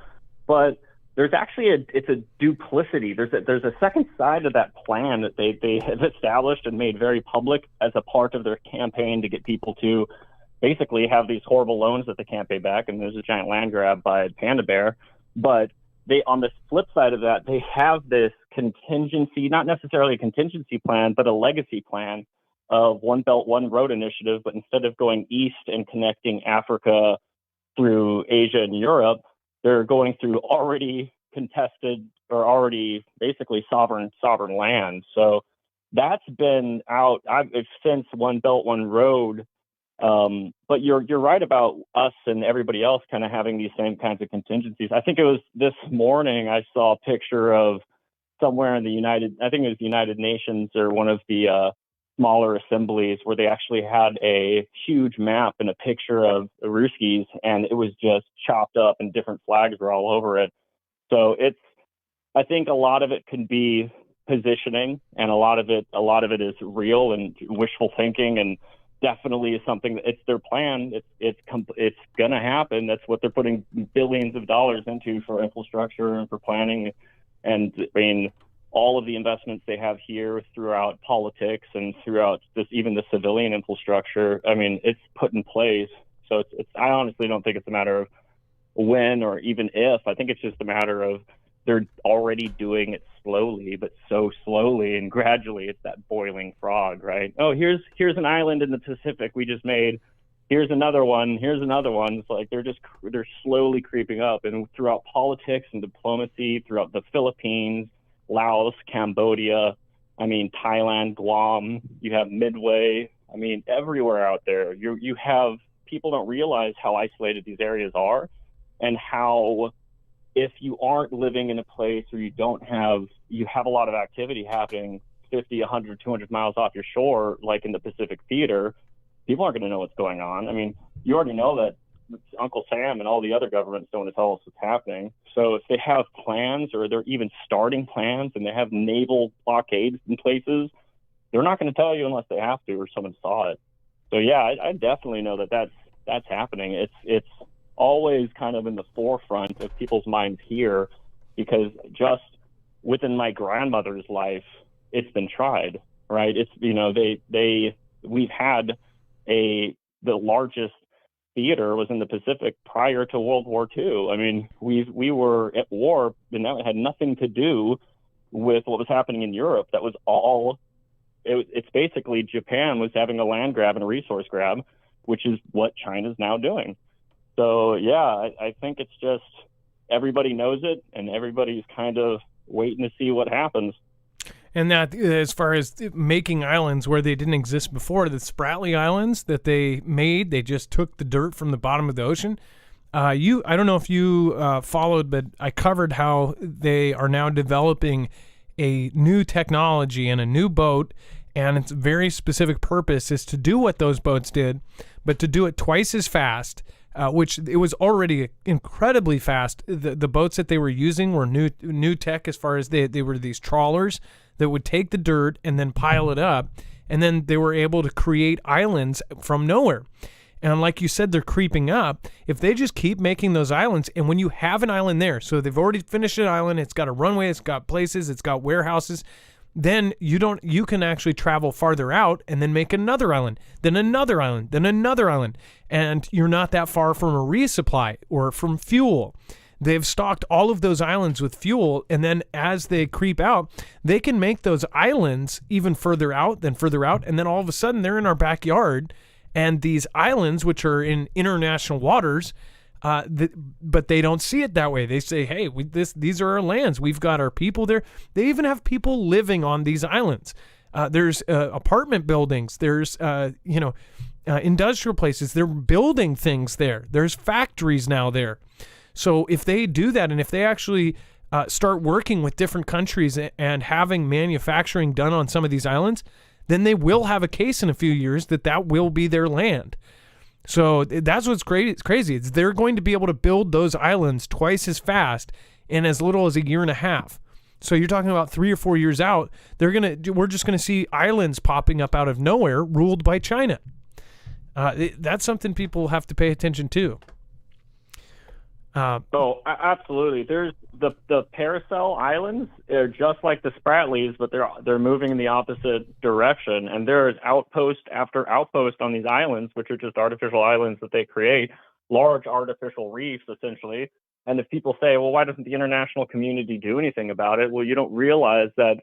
but there's actually it's a duplicity. There's a second side of that plan that they have established and made very public as a part of their campaign to get people to basically have these horrible loans that they can't pay back. And there's a giant land grab by Panda Bear. But they, on the flip side of that, they have this contingency, not necessarily a contingency plan, but a legacy plan of One Belt, One Road initiative. But instead of going east and connecting Africa through Asia and Europe, they're going through already contested or already basically sovereign land. So that's been out since One Belt, One Road. But you're right about us and everybody else kind of having these same kinds of contingencies. I think it was this morning I saw a picture of somewhere in the United Nations or one of the smaller assemblies where they actually had a huge map and a picture of the Ruskies, and it was just chopped up and different flags were all over it. So I think a lot of it can be positioning, and a lot of it is real and wishful thinking, and definitely is something that it's their plan. It's gonna happen. That's what they're putting billions of dollars into for infrastructure and for planning. And I mean, all of the investments they have here throughout politics and throughout even the civilian infrastructure, I mean, it's put in place. So I honestly don't think it's a matter of when or even if. I think it's just a matter of they're already doing it slowly, but so slowly and gradually. It's that boiling frog, right? Oh, here's an island in the Pacific we just made. Here's another one. Here's another one. It's like they're slowly creeping up. And throughout politics and diplomacy, throughout the Philippines, Laos, Cambodia, I mean, Thailand, Guam, you have Midway, I mean, everywhere out there, you have, people don't realize how isolated these areas are, and how if you aren't living in a place where you have a lot of activity happening 50, 100, 200 miles off your shore, like in the Pacific Theater, people aren't going to know what's going on. I mean, you already know that Uncle Sam and all the other governments don't want to tell us what's happening. So if they have plans, or they're even starting plans, and they have naval blockades in places, they're not going to tell you unless they have to or someone saw it. So yeah, I definitely know that that's happening. It's always kind of in the forefront of people's minds here, because just within my grandmother's life, it's been tried, right? It's, you know, we've had the largest theater was in the Pacific prior to World War II. I mean, we were at war, and that had nothing to do with what was happening in Europe. That was all. It's basically Japan was having a land grab and a resource grab, which is what China's now doing. So yeah, I think it's just everybody knows it, and everybody's kind of waiting to see what happens. And that, as far as making islands where they didn't exist before, the Spratly Islands that they made, they just took the dirt from the bottom of the ocean. I don't know if you followed, but I covered how they are now developing a new technology and a new boat, and its very specific purpose is to do what those boats did, but to do it twice as fast. Which it was already incredibly fast. The boats that they were using were new tech, as far as they were these trawlers that would take the dirt and then pile it up, and then they were able to create islands from nowhere. And like you said, they're creeping up. If they just keep making those islands, and when you have an island there, so they've already finished an island, it's got a runway, it's got places, it's got warehouses, then you can actually travel farther out and then make another island, then another island, then another island. And you're not that far from a resupply or from fuel. They've stocked all of those islands with fuel, and then as they creep out, they can make those islands even further out, and then all of a sudden they're in our backyard, and these islands, which are in international waters, but they don't see it that way. They say, hey, these are our lands. We've got our people there. They even have people living on these islands. There's apartment buildings. There's, industrial places. They're building things there. There's factories now there. So if they do that, and if they actually start working with different countries and having manufacturing done on some of these islands, then they will have a case in a few years that will be their land. So that's what's great. It's crazy. It's they're going to be able to build those islands twice as fast in as little as a year and a half. So you're talking about 3 or 4 years out, we're just going to see islands popping up out of nowhere ruled by China. That's something people have to pay attention to. Absolutely. There's the Paracel Islands are just like the Spratlys, but they're moving in the opposite direction. And there's outpost after outpost on these islands, which are just artificial islands that they create, large artificial reefs essentially. And if people say, well, why doesn't the international community do anything about it? Well, you don't realize that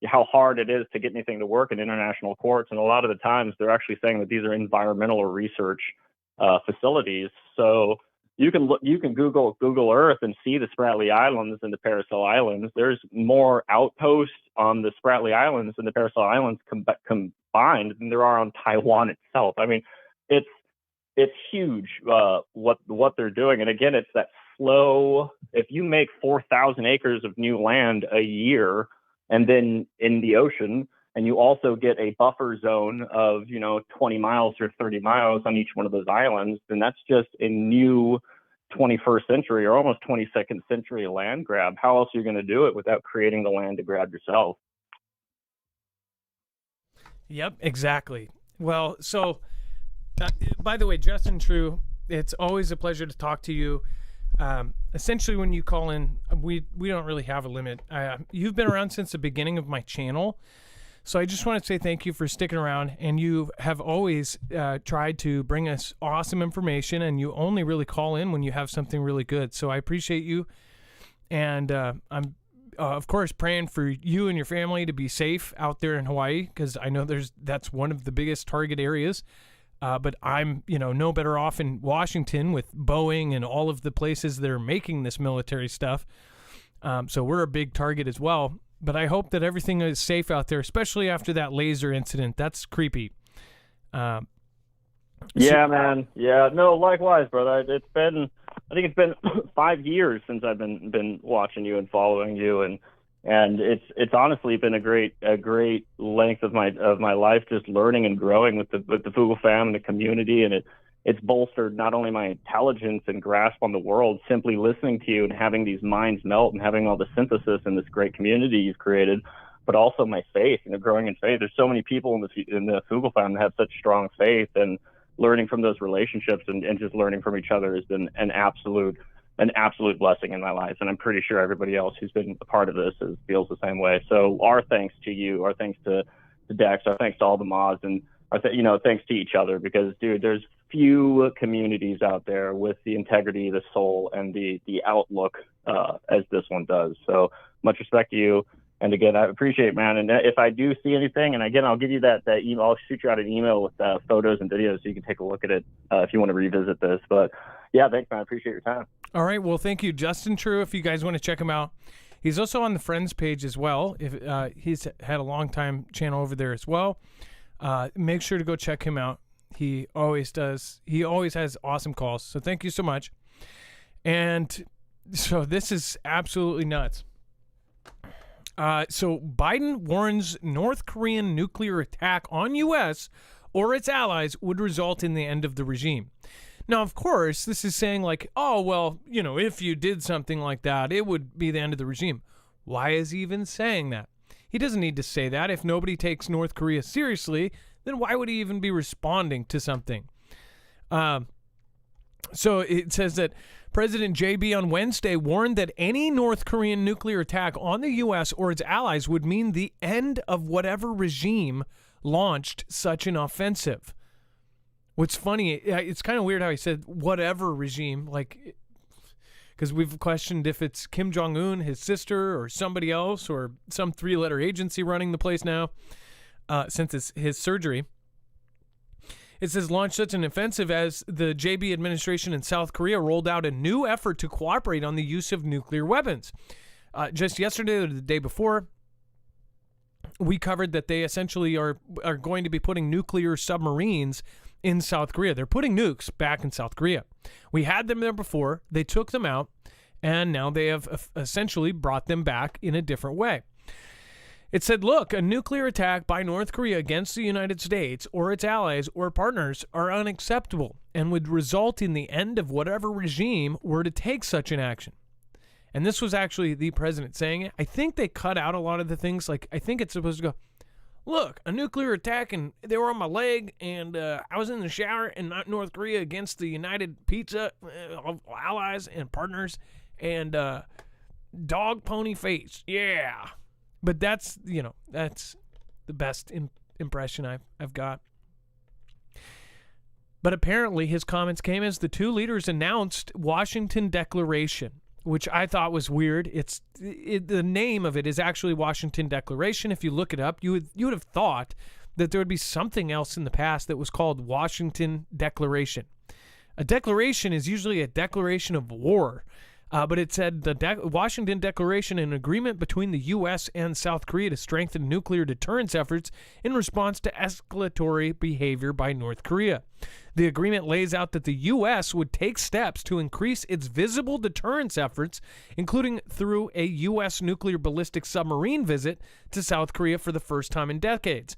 how hard it is to get anything to work in international courts. And a lot of the times they're actually saying that these are environmental or research facilities. So you can Google Earth and see the Spratly Islands and the Paracel Islands. There's more outposts on the Spratly Islands and the Paracel Islands combined than there are on Taiwan itself. I mean, it's huge what they're doing. And again, it's that slow. If you make 4,000 acres of new land a year, and then in the ocean, and you also get a buffer zone of 20 miles or 30 miles on each one of those islands, then that's just a new 21st century or almost 22nd century land grab. How else are you going to do it without creating the land to grab yourself? Yep, exactly. Well, so by the way, Justin True, it's always a pleasure to talk to you. Essentially, when you call in, we don't really have a limit. You've been around since the beginning of my channel, so I just want to say thank you for sticking around. And you have always tried to bring us awesome information, and you only really call in when you have something really good. So I appreciate you, and I'm of course praying for you and your family to be safe out there in Hawaii, because I know that's one of the biggest target areas. But I'm, no better off in Washington with Boeing and all of the places that are making this military stuff. So we're a big target as well. But I hope that everything is safe out there, especially after that laser incident. That's creepy. Yeah, man. Yeah, no, likewise, brother. I think it's been 5 years since I've been watching you and following you, and it's honestly been a great length of my life, just learning and growing with the Foogle fam and the community, and it's bolstered not only my intelligence and grasp on the world, simply listening to you and having these minds melt and having all the synthesis in this great community you've created, but also my faith, growing in faith. There's so many people in the Foogle fam that have such strong faith, and learning from those relationships and just learning from each other has been an absolute blessing in my life, and I'm pretty sure everybody else who's been a part of this feels the same way. So our thanks to you, our thanks to Dex, our thanks to all the mods, and thanks to each other, because dude, there's few communities out there with the integrity, the soul, and the outlook as this one does. So much respect to you, and again, I appreciate it, man. And if I do see anything, and again, I'll give you that email. I'll shoot you out an email with photos and videos so you can take a look at it if you want to revisit this. But yeah, thanks, man. I appreciate your time. All right. Well, thank you, Justin True. If you guys want to check him out, he's also on the Friends page as well. If he's had a long time channel over there as well. Make sure to go check him out. He always does. He always has awesome calls. So thank you so much. And so this is absolutely nuts. So Biden warns North Korean nuclear attack on U.S. or its allies would result in the end of the regime. Now, of course, this is saying like, oh, well, if you did something like that, it would be the end of the regime. Why is he even saying that? He doesn't need to say that. If nobody takes North Korea seriously, then why would he even be responding to something? So it says that President JB on Wednesday warned that any North Korean nuclear attack on the U.S. or its allies would mean the end of whatever regime launched such an offensive. What's funny, it's kind of weird how he said whatever regime, like, because we've questioned if it's Kim Jong-un, his sister, or somebody else, or some three-letter agency running the place now, since it's his surgery. It says launch such an offensive as the JB administration in South Korea rolled out a new effort to cooperate on the use of nuclear weapons. Just yesterday or the day before, we covered that they essentially are going to be putting nuclear submarines in South Korea. They're putting nukes back in South Korea. We had them there before. They took them out, and now they have essentially brought them back in a different way. It said, look, a nuclear attack by North Korea against the United States or its allies or partners are unacceptable and would result in the end of whatever regime were to take such an action. And this was actually the president saying it. I think they cut out a lot of the things. Like, I think it's supposed to go, look, a nuclear attack, and they were on my leg, and I was in the shower in North Korea against the United Pizza allies and partners, and dog pony face. Yeah. But that's the best impression I've got. But apparently his comments came as the two leaders announced Washington Declaration, which I thought was weird. The name of it is actually Washington Declaration. If you look it up, you would have thought that there would be something else in the past that was called Washington Declaration. A declaration is usually a declaration of war. But it said the Washington Declaration, an agreement between the U.S. and South Korea to strengthen nuclear deterrence efforts in response to escalatory behavior by North Korea. The agreement lays out that the U.S. would take steps to increase its visible deterrence efforts, including through a U.S. nuclear ballistic submarine visit to South Korea for the first time in decades.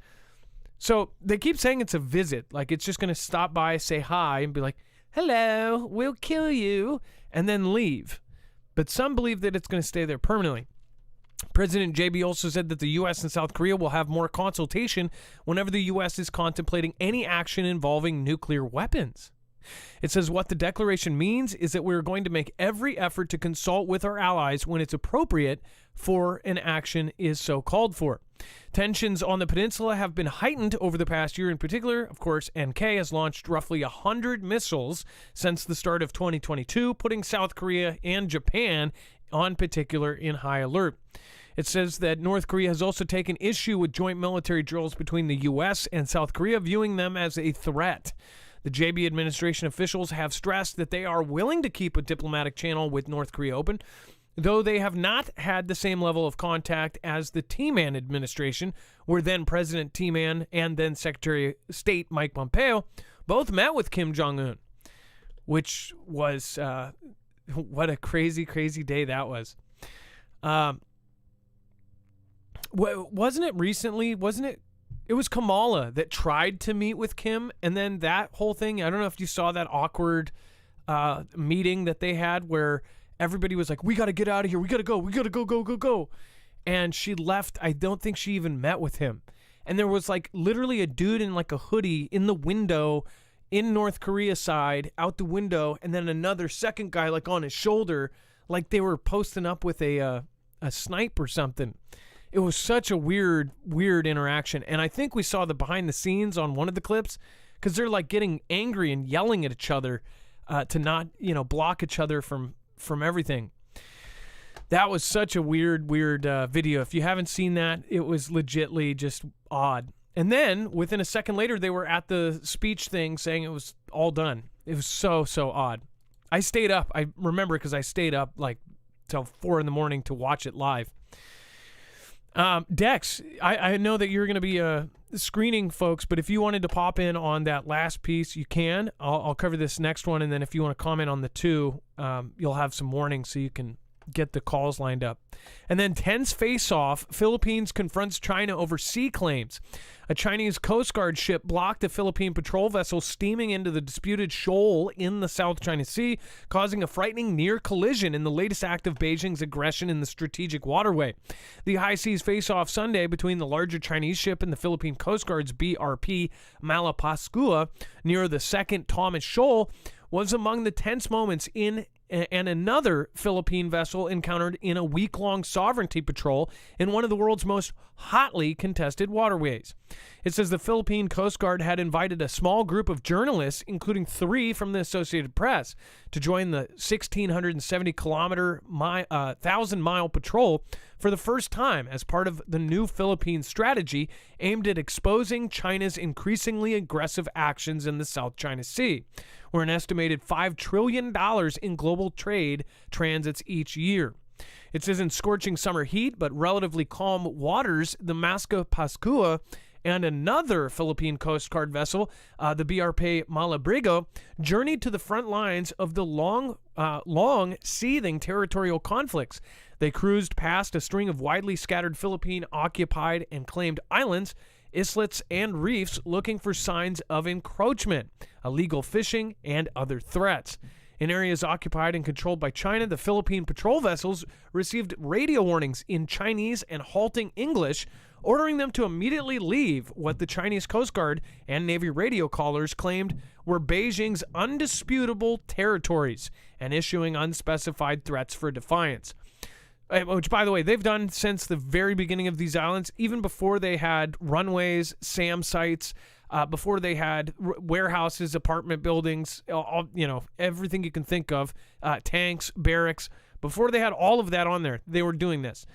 So they keep saying it's a visit, like it's just going to stop by, say hi, and be like, hello, we'll kill you, and then leave. But some believe that it's going to stay there permanently. President JB also said that the U.S. and South Korea will have more consultation whenever the U.S. is contemplating any action involving nuclear weapons. It says what the declaration means is that we're going to make every effort to consult with our allies when it's appropriate for an action is so called for. Tensions on the peninsula have been heightened over the past year. In particular, of course, NK has launched roughly 100 missiles since the start of 2022, putting South Korea and Japan on particular in high alert. It says that North Korea has also taken issue with joint military drills between the U.S. and South Korea, viewing them as a threat. The JB administration officials have stressed that they are willing to keep a diplomatic channel with North Korea open, though they have not had the same level of contact as the T-Man administration, where then President T-Man and then Secretary of State Mike Pompeo both met with Kim Jong-un, which was, what a crazy, crazy day that was. Wasn't it recently, it was Kamala that tried to meet with Kim, and then that whole thing, I don't know if you saw that awkward meeting that they had where everybody was like, we got to get out of here. We got to go. And she left. I don't think she even met with him. And there was like literally a dude in like a hoodie in the window in North Korea side out the window. And then another second guy like on his shoulder, like they were posting up with a snipe or something. It was such a weird interaction. And I think we saw the behind the scenes on one of the clips because they're like getting angry and yelling at each other to not, block each other from everything. That was such a weird video. If you haven't seen that, it was legitly just odd. And then within a second later, they were at the speech thing saying it was all done. It was so odd. I stayed up. I remember because I stayed up like till 4 a.m. to watch it live. Dex, I know that you're going to be screening folks, but if you wanted to pop in on that last piece, you can. I'll cover this next one, and then if you want to comment on the two, you'll have some warnings so you can get the calls lined up. And then tense face-off, Philippines confronts China over sea claims. A Chinese Coast Guard ship blocked a Philippine patrol vessel steaming into the disputed shoal in the South China Sea, causing a frightening near collision in the latest act of Beijing's aggression in the strategic waterway. The high seas face-off Sunday between the larger Chinese ship and the Philippine Coast Guard's BRP Malapascua near the second Thomas Shoal was among the tense moments and another Philippine vessel encountered in a week-long sovereignty patrol in one of the world's most hotly contested waterways. It says the Philippine Coast Guard had invited a small group of journalists, including 3 from the Associated Press, to join the 1,670-kilometer, 1,000-mile patrol for the first time as part of the new Philippine strategy aimed at exposing China's increasingly aggressive actions in the South China Sea, where an estimated $5 trillion in global trade transits each year. It says in scorching summer heat but relatively calm waters, the Pascua and another Philippine Coast Guard vessel, the BRP Malabrigo, journeyed to the front lines of the long seething territorial conflicts. They cruised past a string of widely scattered Philippine-occupied and claimed islands, islets, and reefs looking for signs of encroachment, illegal fishing, and other threats. In areas occupied and controlled by China, the Philippine patrol vessels received radio warnings in Chinese and halting English ordering them to immediately leave what the Chinese Coast Guard and Navy radio callers claimed were Beijing's undisputable territories and issuing unspecified threats for defiance. Which, by the way, they've done since the very beginning of these islands, even before they had runways, SAM sites, before they had warehouses, apartment buildings, everything you can think of, tanks, barracks. Before they had all of that on there, they were doing this.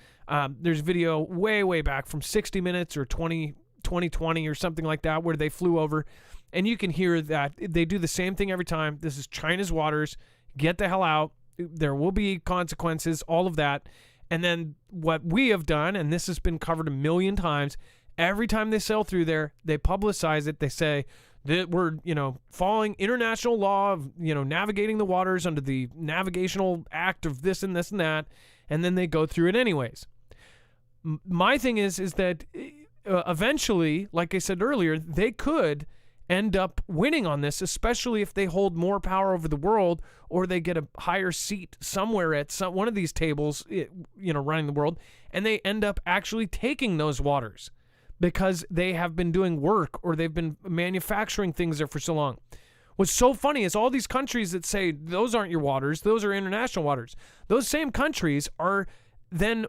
There's video way, way back from 60 Minutes or 2020 or something like that where they flew over, and you can hear that they do the same thing every time. This is China's waters. Get the hell out. There will be consequences, all of that. And then what we have done, and this has been covered a million times, every time they sail through there, they publicize it. They say that we're, following international law of, navigating the waters under the Navigational Act of this and this and that. And then they go through it anyways. My thing is that eventually, like I said earlier, they could end up winning on this, especially if they hold more power over the world, or they get a higher seat somewhere at one of these tables, running the world, and they end up actually taking those waters because they have been doing work or they've been manufacturing things there for so long. What's so funny is all these countries that say those aren't your waters, those are international waters. Those same countries are then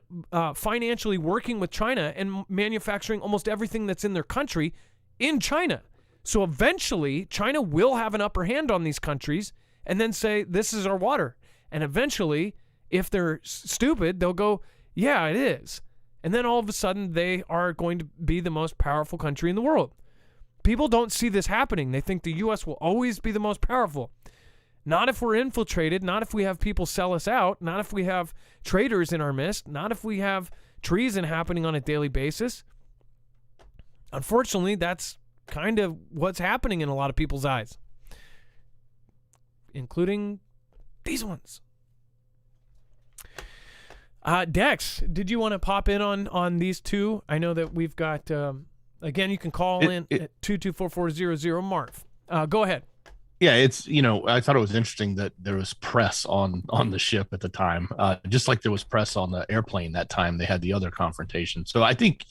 financially working with China and manufacturing almost everything that's in their country in China. So eventually, China will have an upper hand on these countries and then say, this is our water. And eventually, if they're stupid, they'll go, yeah, it is. And then all of a sudden, they are going to be the most powerful country in the world. People don't see this happening. They think the U.S. will always be the most powerful. Not if we're infiltrated, not if we have people sell us out, not if we have traitors in our midst, not if we have treason happening on a daily basis. Unfortunately, that's kind of what's happening in a lot of people's eyes, including these ones. Dex, did you want to pop in on these two? I know that we've got, again, you can call in at 224-400 Marf. Go ahead. Yeah, it's, I thought it was interesting that there was press on the ship at the time, just like there was press on the airplane that time they had the other confrontation. So I think,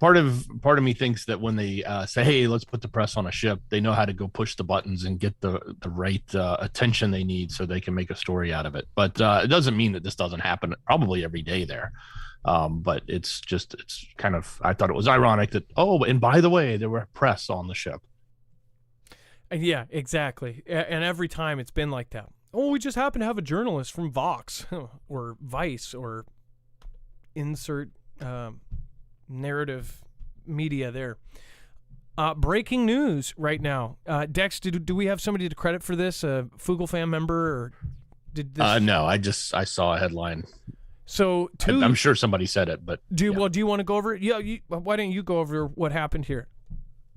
part of me thinks that when they say, hey, let's put the press on a ship, they know how to go push the buttons and get the right attention they need so they can make a story out of it. But it doesn't mean that this doesn't happen probably every day there. But it's kind of, I thought it was ironic that, and by the way, there were press on the ship. Yeah, exactly. And every time it's been like that. Oh, we just happen to have a journalist from Vox or Vice or insert narrative media there. Breaking news right now. Dex, do we have somebody to credit for this? A Foogle fan member? Or did this... No, I saw a headline. So I'm sure somebody said it, but do you want to go over it? Yeah, why don't you go over what happened here?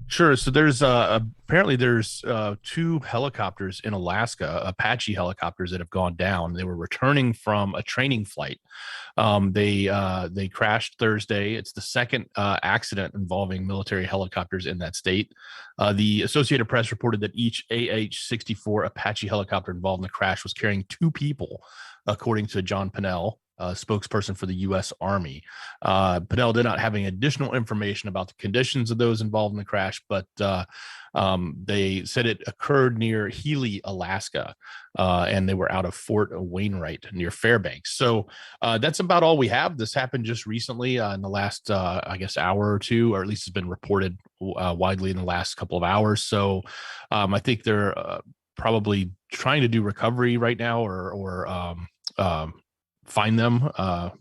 Sure. So there's apparently there's 2 helicopters in Alaska, Apache helicopters, that have gone down. They were returning from a training flight. They crashed Thursday. It's the second accident involving military helicopters in that state. The Associated Press reported that each AH-64 Apache helicopter involved in the crash was carrying 2 people, according to John Pinnell, spokesperson for the U.S. Army. Pinnell did not have any additional information about the conditions of those involved in the crash, but they said it occurred near Healy, Alaska, and they were out of Fort Wainwright near Fairbanks. So that's about all we have. This happened just recently in the last, hour or two, or at least it's been reported widely in the last couple of hours. So I think they're probably trying to do recovery right now or find them.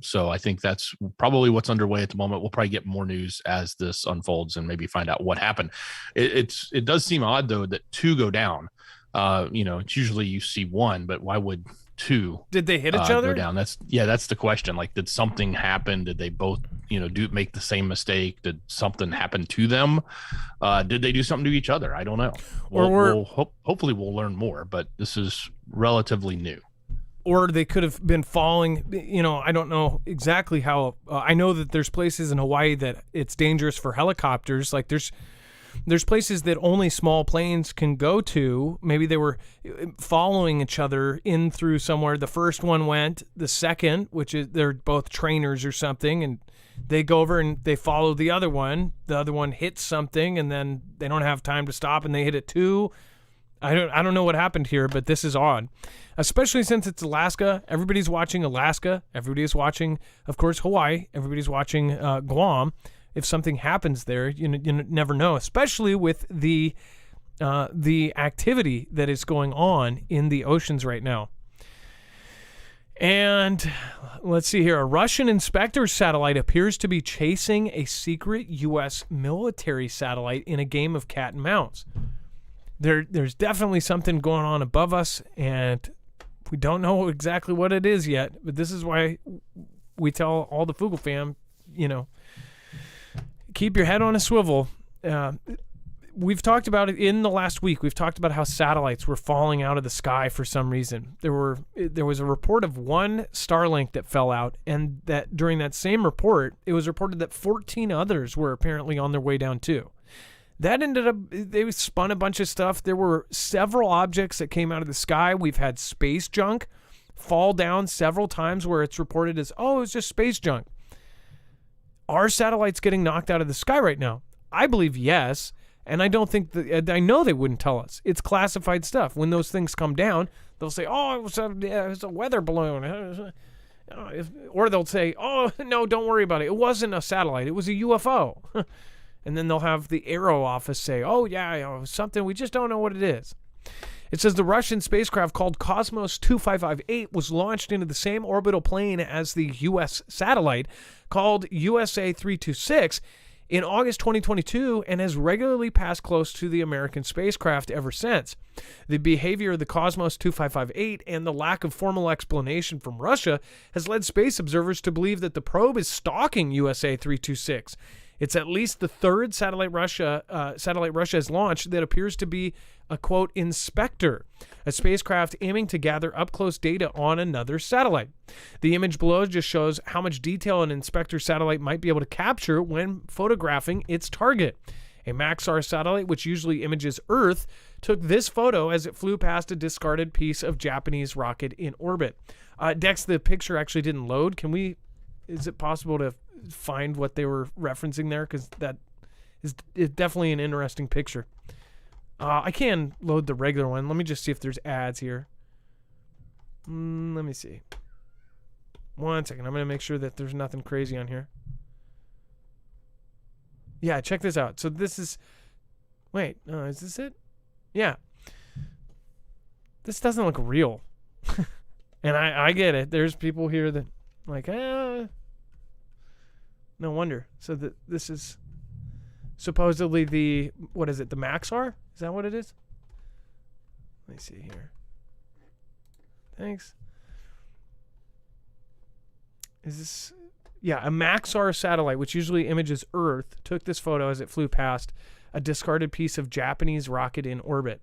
So I think that's probably what's underway at the moment. We'll probably get more news as this unfolds and maybe find out what happened. It does seem odd though that 2 go down. It's usually you see 1, but why would 2? Did they hit each other? Go down? That's the question. Like, did something happen? Did they both, make the same mistake? Did something happen to them? Did they do something to each other? I don't know. Hopefully we'll learn more, but this is relatively new. Or they could have been falling, I don't know exactly how. I know that there's places in Hawaii that it's dangerous for helicopters. Like there's there's places that only small planes can go to. Maybe they were following each other in through somewhere. The first one went, the second, which is they're both trainers or something, and they go over and they follow the other one. The other one hits something, and then they don't have time to stop, and they hit it too. I don't know what happened here, but this is odd, especially since it's Alaska. Everybody's watching Alaska. Everybody's watching, of course, Hawaii. Everybody's watching Guam. If something happens there, you never know, especially with the activity that is going on in the oceans right now. And let's see here. A Russian inspector satellite appears to be chasing a secret U.S. military satellite in a game of cat and mouse. There's definitely something going on above us, and we don't know exactly what it is yet. But this is why we tell all the Foogle fam, keep your head on a swivel. We've talked about it in the last week. We've talked about how satellites were falling out of the sky for some reason. There was a report of one Starlink that fell out, and that during that same report, it was reported that 14 others were apparently on their way down too. That ended up, they spun a bunch of stuff. There were several objects that came out of the sky. We've had space junk fall down several times where it's reported as, oh, it was just space junk. Are satellites getting knocked out of the sky right now? I believe yes, and I don't think that, I know they wouldn't tell us. It's classified stuff. When those things come down, they'll say, oh, it was a weather balloon. Or they'll say, oh, no, don't worry about it. It wasn't a satellite. It was a UFO. And then they'll have the Aero office say, oh, yeah, something, we just don't know what it is. It says the Russian spacecraft called Cosmos 2558 was launched into the same orbital plane as the U.S. satellite called USA 326 in August 2022 and has regularly passed close to the American spacecraft ever since. The behavior of the Cosmos 2558 and the lack of formal explanation from Russia has led space observers to believe that the probe is stalking USA 326. It's at least the third satellite Russia has launched that appears to be a, quote, inspector, a spacecraft aiming to gather up-close data on another satellite. The image below just shows how much detail an inspector satellite might be able to capture when photographing its target. A Maxar satellite, which usually images Earth, took this photo as it flew past a discarded piece of Japanese rocket in orbit. Dex, the picture actually didn't load. Is it possible to find what they were referencing there? Because that is definitely an interesting picture. I can load the regular one. Let me just see if there's ads here. Let me see. 1 second. I'm going to make sure that there's nothing crazy on here. Yeah, check this out. So this is... Wait, is this it? Yeah. This doesn't look real. And I get it. There's people here that like, no wonder. So this is supposedly the, what is it, the Maxar? Is that what it is? Let me see here. Thanks. Is this... Yeah, a Maxar satellite, which usually images Earth, took this photo as it flew past a discarded piece of Japanese rocket in orbit.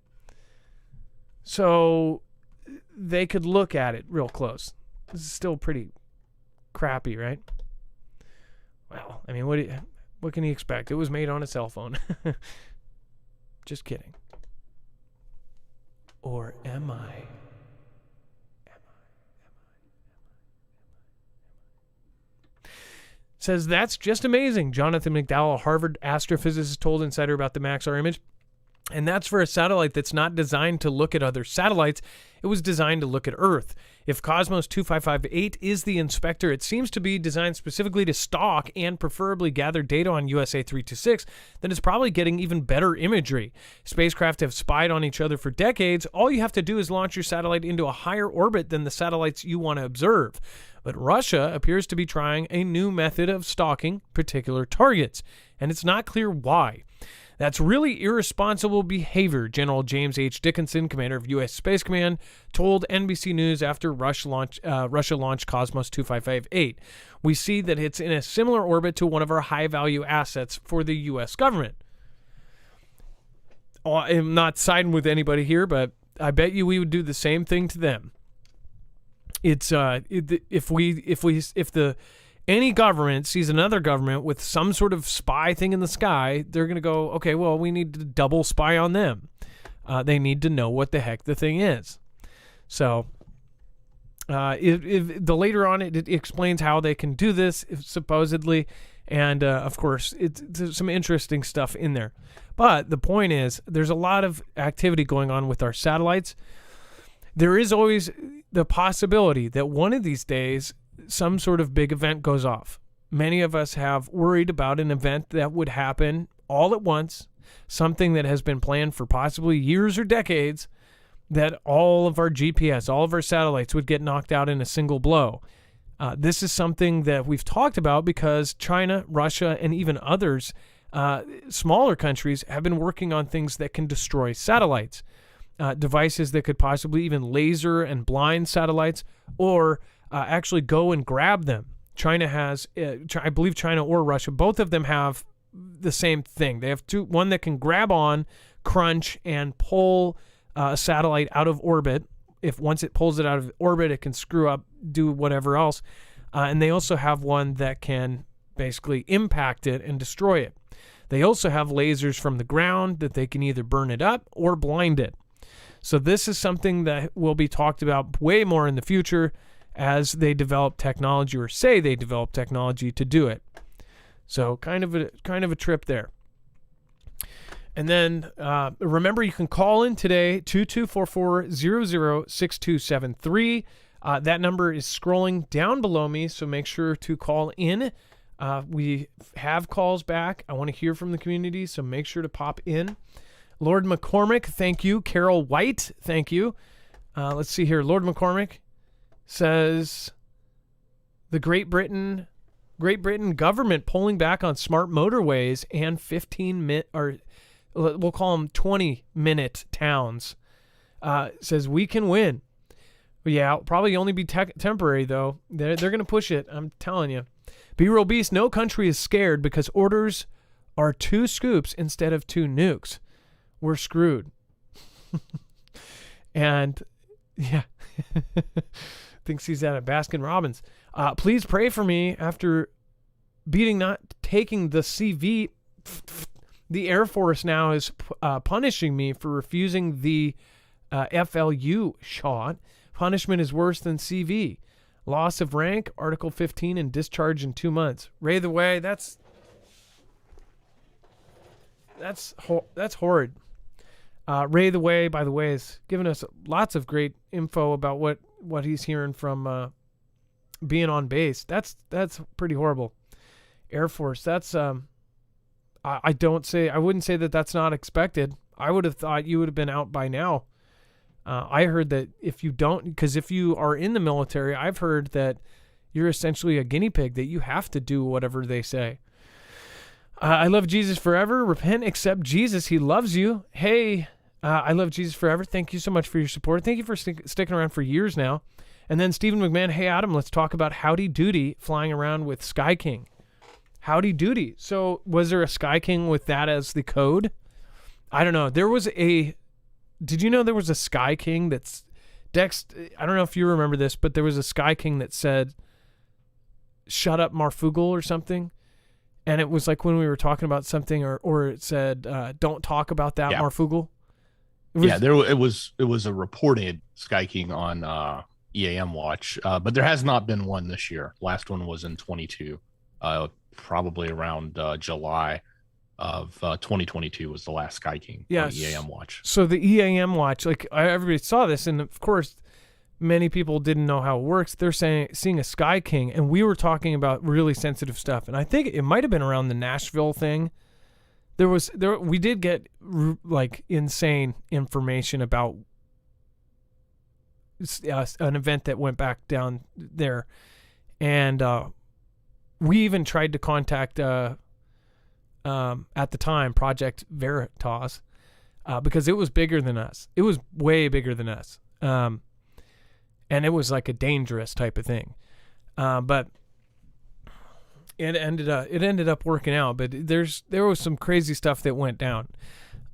So they could look at it real close. This is still pretty crappy, right? Well, I mean, what can you expect? It was made on a cell phone. Just kidding. Or am I? Says, that's just amazing. Jonathan McDowell, Harvard astrophysicist, told Insider about the Maxar image. And that's for a satellite that's not designed to look at other satellites. It was designed to look at Earth. If Cosmos 2558 is the inspector, it seems to be designed specifically to stalk and preferably gather data on USA 326, then it's probably getting even better imagery. Spacecraft have spied on each other for decades. All you have to do is launch your satellite into a higher orbit than the satellites you want to observe. But Russia appears to be trying a new method of stalking particular targets, and it's not clear why. That's really irresponsible behavior, General James H. Dickinson, commander of U.S. Space Command, told NBC News after Russia launched Cosmos 2558. We see that it's in a similar orbit to one of our high-value assets for the U.S. government. I'm not siding with anybody here, but I bet you we would do the same thing to them. It's if the any government sees another government with some sort of spy thing in the sky, they're going to go, okay, well, we need to double spy on them. They need to know what the heck the thing is. So if the later on it explains how they can do this, supposedly, and of course, there's some interesting stuff in there. But the point is, there's a lot of activity going on with our satellites. There is always the possibility that one of these days, some sort of big event goes off. Many of us have worried about an event that would happen all at once, something that has been planned for possibly years or decades, that all of our GPS, all of our satellites would get knocked out in a single blow. This is something that we've talked about because China, Russia, and even others, smaller countries, have been working on things that can destroy satellites. Devices that could possibly even laser and blind satellites, or actually go and grab them. China has, I believe China or Russia, both of them have the same thing. They have one that can grab on, crunch, and pull a satellite out of orbit. If once it pulls it out of orbit, it can screw up, do whatever else. And they also have one that can basically impact it and destroy it. They also have lasers from the ground that they can either burn it up or blind it. So this is something that will be talked about way more in the future as they develop technology, or say they develop technology to do it. So kind of a trip there. And then remember, you can call in today, 2244-006273. That number is scrolling down below me, so make sure to call in. We have calls back. I want to hear from the community, so make sure to pop in. Lord McCormick, thank you. Carol White, thank you. Let's see here. Lord McCormick says the Great Britain government pulling back on smart motorways and 15-minute, or we'll call them 20-minute towns. Says we can win. Yeah, it'll probably only be temporary though. They're going to push it. I'm telling you. B-Roll Beast, no country is scared because orders are 2 scoops instead of 2 nukes. We're screwed. And yeah, thinks he's at a Baskin Robbins. Please pray for me after not taking the CV. The Air Force now is punishing me for refusing the FLU shot. Punishment is worse than CV. Loss of rank, Article 15, and discharge in 2 months. Ray the Way, that's horrid. Ray the Way, by the way, is giving us lots of great info about what he's hearing from being on base. That's pretty horrible. Air Force, that's I wouldn't say that that's not expected. I would have thought you would have been out by now. I heard that if you are in the military, I've heard that you're essentially a guinea pig, that you have to do whatever they say. I love Jesus forever. Repent, accept Jesus. He loves you. Hey, I love Jesus forever. Thank you so much for your support. Thank you for sticking around for years now. And then Stephen McMahon, hey, Adam, let's talk about Howdy Doody flying around with Sky King. Howdy Doody. So was there a Sky King with that as the code? I don't know. Did you know there was a Sky King that's Dex? I don't know if you remember this, but there was a Sky King that said, shut up Marfoogle or something. And it was like when we were talking about something, or it said, don't talk about that, Marfoogle. It was a reported Sky King on EAM Watch, but there has not been one this year. Last one was in 22, probably around July of 2022 was the last Sky King on EAM Watch. So the EAM Watch, like everybody saw this, and of course, many people didn't know how it works. They're seeing a Sky King, and we were talking about really sensitive stuff. And I think it might have been around the Nashville thing. We did get like insane information about an event that went back down there, and we even tried to contact at the time Project Veritas because it was bigger than us. It was way bigger than us. And it was like a dangerous type of thing. But it ended up working out. But there was some crazy stuff that went down.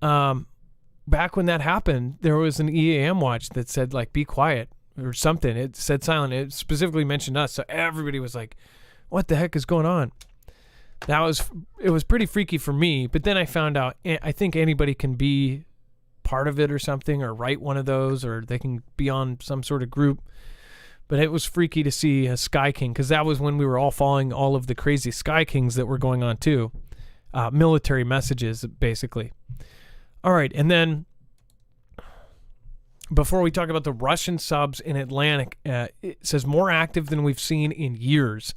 Back when that happened, there was an EAM watch that said, like, be quiet or something. It said silent. It specifically mentioned us. So everybody was like what the heck is going on? It was pretty freaky for me, but then I found out I think anybody can be part of it or something, or write one of those, or they can be on some sort of group. But it was freaky to see a Sky King, because that was when we were all following all of the crazy Sky Kings that were going on too. Military messages, basically. All right, and then before we talk about the Russian subs in Atlantic, it says more active than we've seen in years.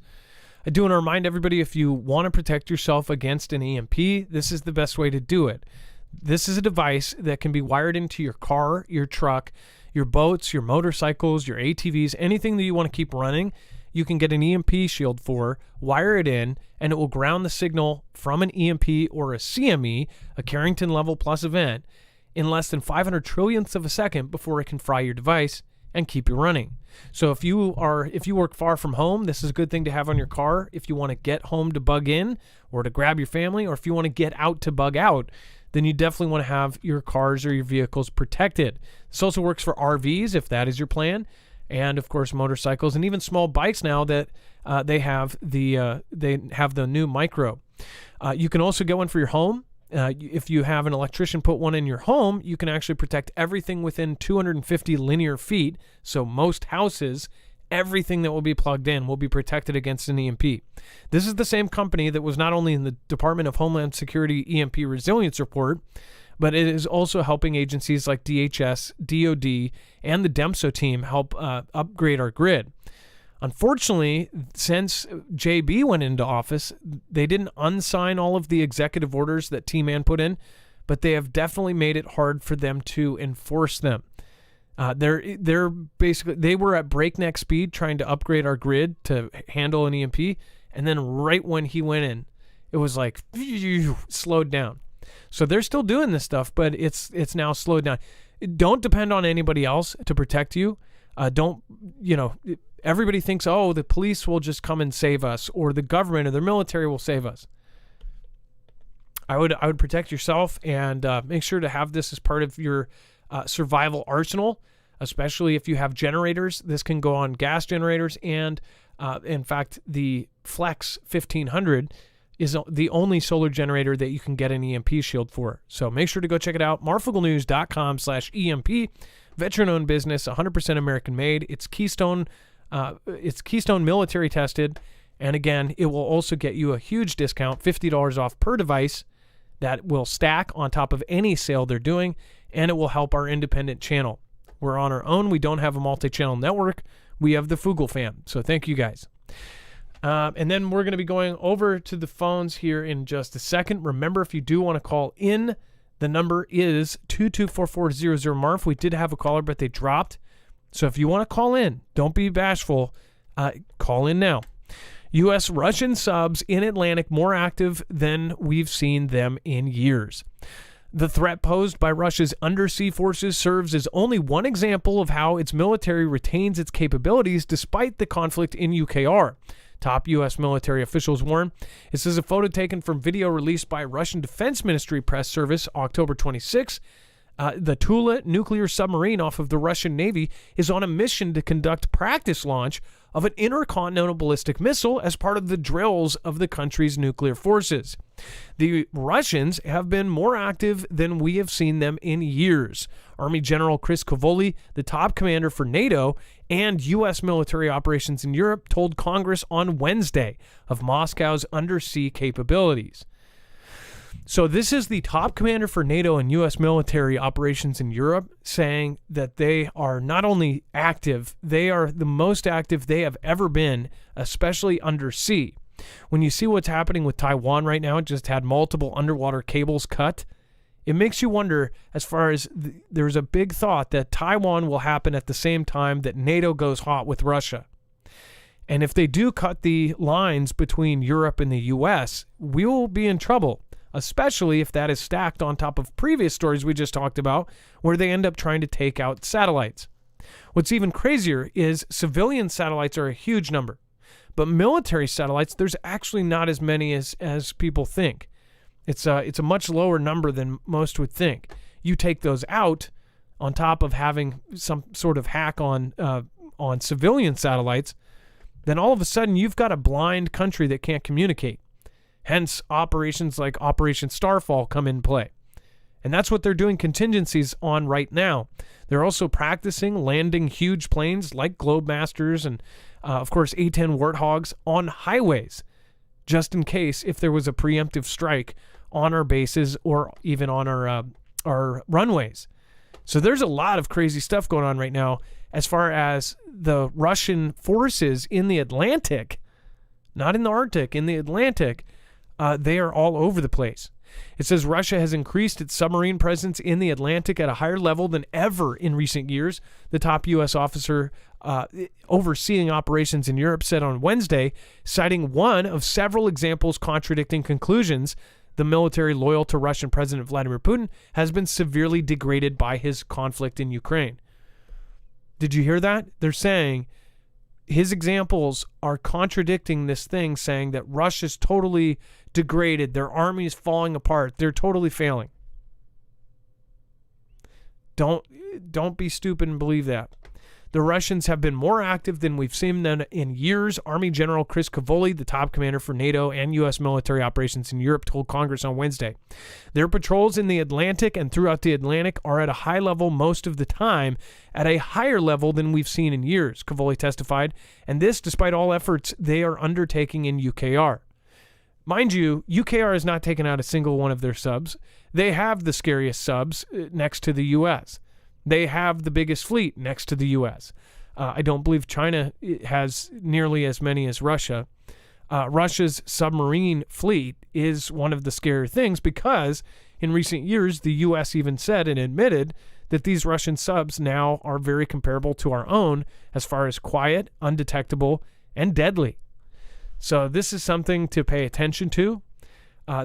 I do want to remind everybody, if you want to protect yourself against an EMP, this is the best way to do it. This is a device that can be wired into your car, your truck, your boats, your motorcycles, your ATVs, anything that you want to keep running. You can get an EMP shield for, wire it in, and it will ground the signal from an EMP or a CME, a Carrington level plus event, in less than 500 trillionths of a second before it can fry your device and keep you running. So if you work far from home, this is a good thing to have on your car. If you want to get home to bug in or to grab your family, or if you want to get out to bug out, then you definitely want to have your cars or your vehicles protected. This also works for RVs if that is your plan, and of course motorcycles and even small bikes now that they have the new micro. You can also get one for your home. If you have an electrician put one in your home, you can actually protect everything within 250 linear feet. So most houses, everything that will be plugged in will be protected against an EMP. This is the same company that was not only in the Department of Homeland Security EMP Resilience Report, but it is also helping agencies like DHS, DOD, and the DEMSO team help upgrade our grid. Unfortunately, since JB went into office, they didn't unsign all of the executive orders that T-Man put in, but they have definitely made it hard for them to enforce them. They're basically, they were at breakneck speed trying to upgrade our grid to handle an EMP, and then right when he went in, it was like slowed down. So they're still doing this stuff, but it's now slowed down. Don't depend on anybody else to protect you. Everybody thinks, oh, the police will just come and save us, or the government or the military will save us. I would protect yourself, and make sure to have this as part of your survival arsenal, especially if you have generators. This can go on gas generators, and in fact, the Flex 1500 is the only solar generator that you can get an EMP shield for. So make sure to go check it out. marfugglenews.com/EMP. Veteran-owned business, 100% American-made. It's Keystone military tested, and again, it will also get you a huge discount, $50 off per device, that will stack on top of any sale they're doing, and it will help our independent channel. We're on our own. We don't have a multi-channel network. We have the Foogle fam, so thank you guys. And then we're going to be going over to the phones here in just a second. Remember, if you do want to call in, the number is 224-400-MARF. We did have a caller, but they dropped. So if you want to call in, don't be bashful. Call in now. U.S. Russian subs in Atlantic more active than we've seen them in years. The threat posed by Russia's undersea forces serves as only one example of how its military retains its capabilities despite the conflict in UKR. Top U.S. military officials warn. This is a photo taken from video released by Russian Defense Ministry press service October 26. The Tula nuclear submarine off of the Russian Navy is on a mission to conduct practice launch of an intercontinental ballistic missile as part of the drills of the country's nuclear forces. The Russians have been more active than we have seen them in years. Army General Chris Cavoli, the top commander for NATO and U.S. military operations in Europe, told Congress on Wednesday of Moscow's undersea capabilities. So this is the top commander for NATO and U.S. military operations in Europe saying that they are not only active, they are the most active they have ever been, especially undersea. When you see what's happening with Taiwan right now, it just had multiple underwater cables cut. It makes you wonder, as far as there's a big thought that Taiwan will happen at the same time that NATO goes hot with Russia. And if they do cut the lines between Europe and the U.S., we will be in trouble, especially if that is stacked on top of previous stories we just talked about, where they end up trying to take out satellites. What's even crazier is civilian satellites are a huge number, but military satellites, there's actually not as many as people think. It's a much lower number than most would think. You take those out on top of having some sort of hack on civilian satellites, then all of a sudden you've got a blind country that can't communicate. Hence, operations like Operation Starfall come in play. And that's what they're doing contingencies on right now. They're also practicing landing huge planes like Globemasters and, of course, A-10 Warthogs on highways, just in case if there was a preemptive strike on our bases or even on our runways. So there's a lot of crazy stuff going on right now as far as the Russian forces in the Atlantic, not in the Arctic, in the Atlantic. They are all over the place. It says Russia has increased its submarine presence in the Atlantic at a higher level than ever in recent years. The top U.S. officer overseeing operations in Europe said on Wednesday, citing one of several examples contradicting conclusions, the military loyal to Russian President Vladimir Putin has been severely degraded by his conflict in Ukraine. Did you hear that? They're saying his examples are contradicting this thing, saying that Russia's totally degraded, their army is falling apart, they're totally failing. Don't be stupid and believe that. The Russians have been more active than we've seen them in years. Army General Chris Cavoli, the top commander for NATO and U.S. military operations in Europe, told Congress on Wednesday. Their patrols in the Atlantic and throughout the Atlantic are at a high level most of the time, at a higher level than we've seen in years, Cavoli testified, and this despite all efforts they are undertaking in UKR. Mind you, UKR has not taken out a single one of their subs. They have the scariest subs next to the U.S. They have the biggest fleet next to the U.S. I don't believe China has nearly as many as Russia. Russia's submarine fleet is one of the scarier things because in recent years, the U.S. even said and admitted that these Russian subs now are very comparable to our own as far as quiet, undetectable, and deadly. So this is something to pay attention to.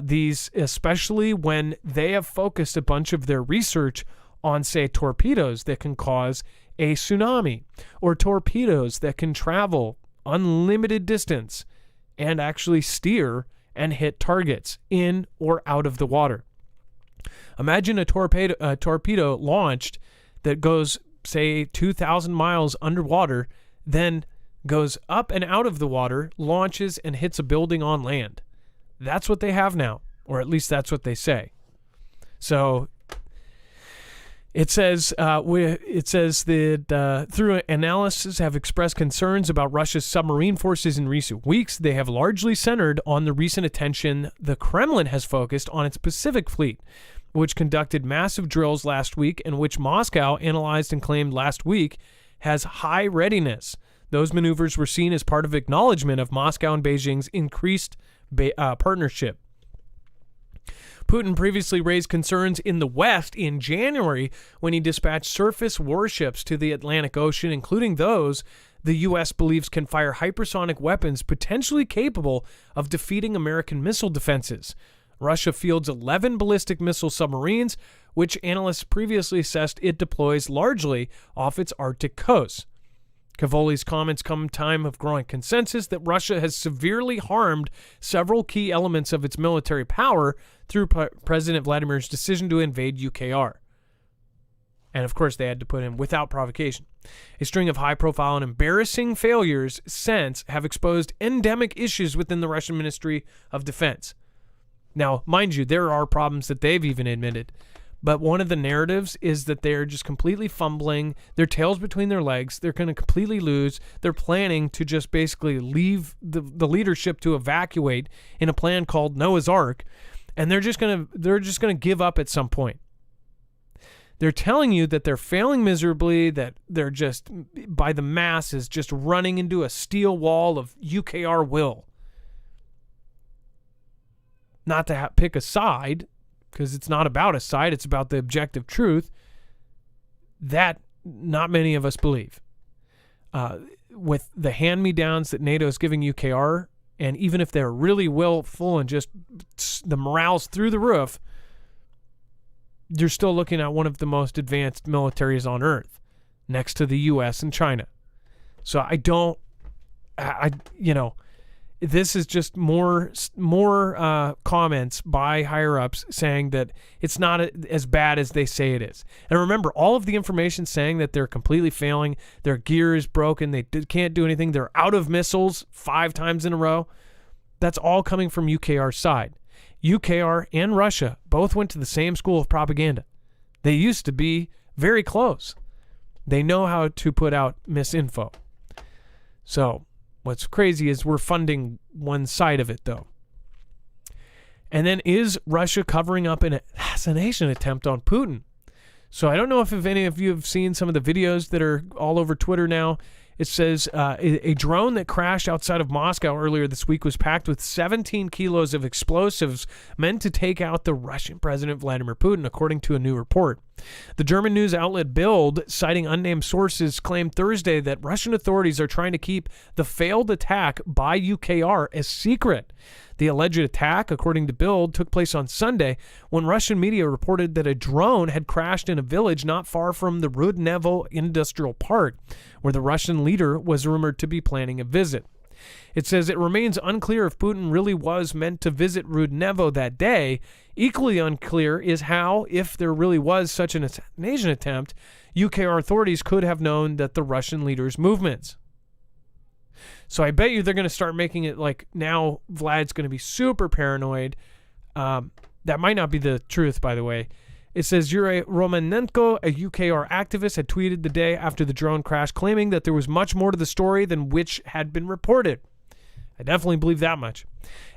These, especially when they have focused a bunch of their research on, say, torpedoes that can cause a tsunami, or torpedoes that can travel unlimited distance and actually steer and hit targets in or out of the water. Imagine a torpedo launched that goes, say, 2,000 miles underwater, then goes up and out of the water, launches, and hits a building on land. That's what they have now, or at least that's what they say. So it says that through analysis have expressed concerns about Russia's submarine forces in recent weeks. They have largely centered on the recent attention the Kremlin has focused on its Pacific Fleet, which conducted massive drills last week and which Moscow analyzed and claimed last week has high readiness. Those maneuvers were seen as part of acknowledgement of Moscow and Beijing's increased partnership. Putin previously raised concerns in the West in January when he dispatched surface warships to the Atlantic Ocean, including those the U.S. believes can fire hypersonic weapons potentially capable of defeating American missile defenses. Russia fields 11 ballistic missile submarines, which analysts previously assessed it deploys largely off its Arctic coast. Cavoli's comments come in time of growing consensus that Russia has severely harmed several key elements of its military power through President Vladimir's decision to invade UKR. And of course, they had to put him without provocation. A string of high-profile and embarrassing failures since have exposed endemic issues within the Russian Ministry of Defense. Now, mind you, there are problems that they've even admitted. But one of the narratives is that they're just completely fumbling, their tails between their legs, they're going to completely lose. They're planning to just basically leave the leadership to evacuate in a plan called Noah's Ark, and they're just going to give up at some point. They're telling you that they're failing miserably, that they're just, by the masses, just running into a steel wall of UKR will. Not to pick a side, because it's not about a side, it's about the objective truth, that not many of us believe. With the hand-me-downs that NATO is giving UKR, and even if they're really willful and just the morale's through the roof, you're still looking at one of the most advanced militaries on Earth, next to the U.S. and China. So This is just more comments by higher-ups saying that it's not as bad as they say it is. And remember, all of the information saying that they're completely failing, their gear is broken, they can't do anything, they're out of missiles 5 times in a row, that's all coming from UKR's side. UKR and Russia both went to the same school of propaganda. They used to be very close. They know how to put out misinfo. So what's crazy is we're funding one side of it, though. And then, is Russia covering up an assassination attempt on Putin? So I don't know if any of you have seen some of the videos that are all over Twitter now. It says a drone that crashed outside of Moscow earlier this week was packed with 17 kilos of explosives meant to take out the Russian President Vladimir Putin, according to a new report. The German news outlet Bild, citing unnamed sources, claimed Thursday that Russian authorities are trying to keep the failed attack by UKR a secret. The alleged attack, according to Bild, took place on Sunday when Russian media reported that a drone had crashed in a village not far from the Rudnevo Industrial Park, where the Russian leader was rumored to be planning a visit. It says it remains unclear if Putin really was meant to visit Rudnevo that day. Equally unclear is how, if there really was such an assassination attempt, UKR authorities could have known that the Russian leader's movements. So I bet you they're going to start making it like now Vlad's going to be super paranoid. That might not be the truth, by the way. It says Yuri Romanenko, a UKR activist, had tweeted the day after the drone crash, claiming that there was much more to the story than which had been reported. I definitely believe that much.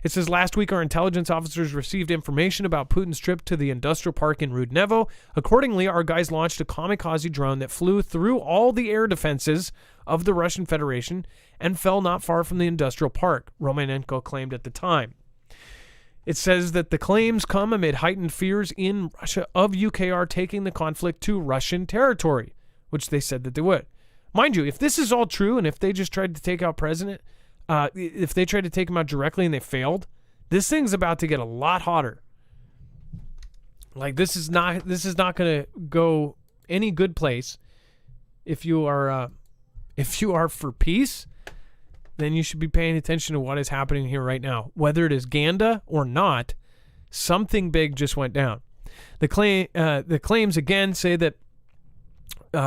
It says last week our intelligence officers received information about Putin's trip to the industrial park in Rudnevo. Accordingly, our guys launched a kamikaze drone that flew through all the air defenses of the Russian Federation and fell not far from the industrial park, Romanenko claimed at the time. It says that the claims come amid heightened fears in Russia of UKR taking the conflict to Russian territory, which they said that they would. Mind you, if this is all true and if they just tried to take out if they tried to take him out directly and they failed, this thing's about to get a lot hotter. Like this is not going to go any good place. If you are for peace, then you should be paying attention to what is happening here right now. Whether it is Ganda or not, something big just went down. The claims again say that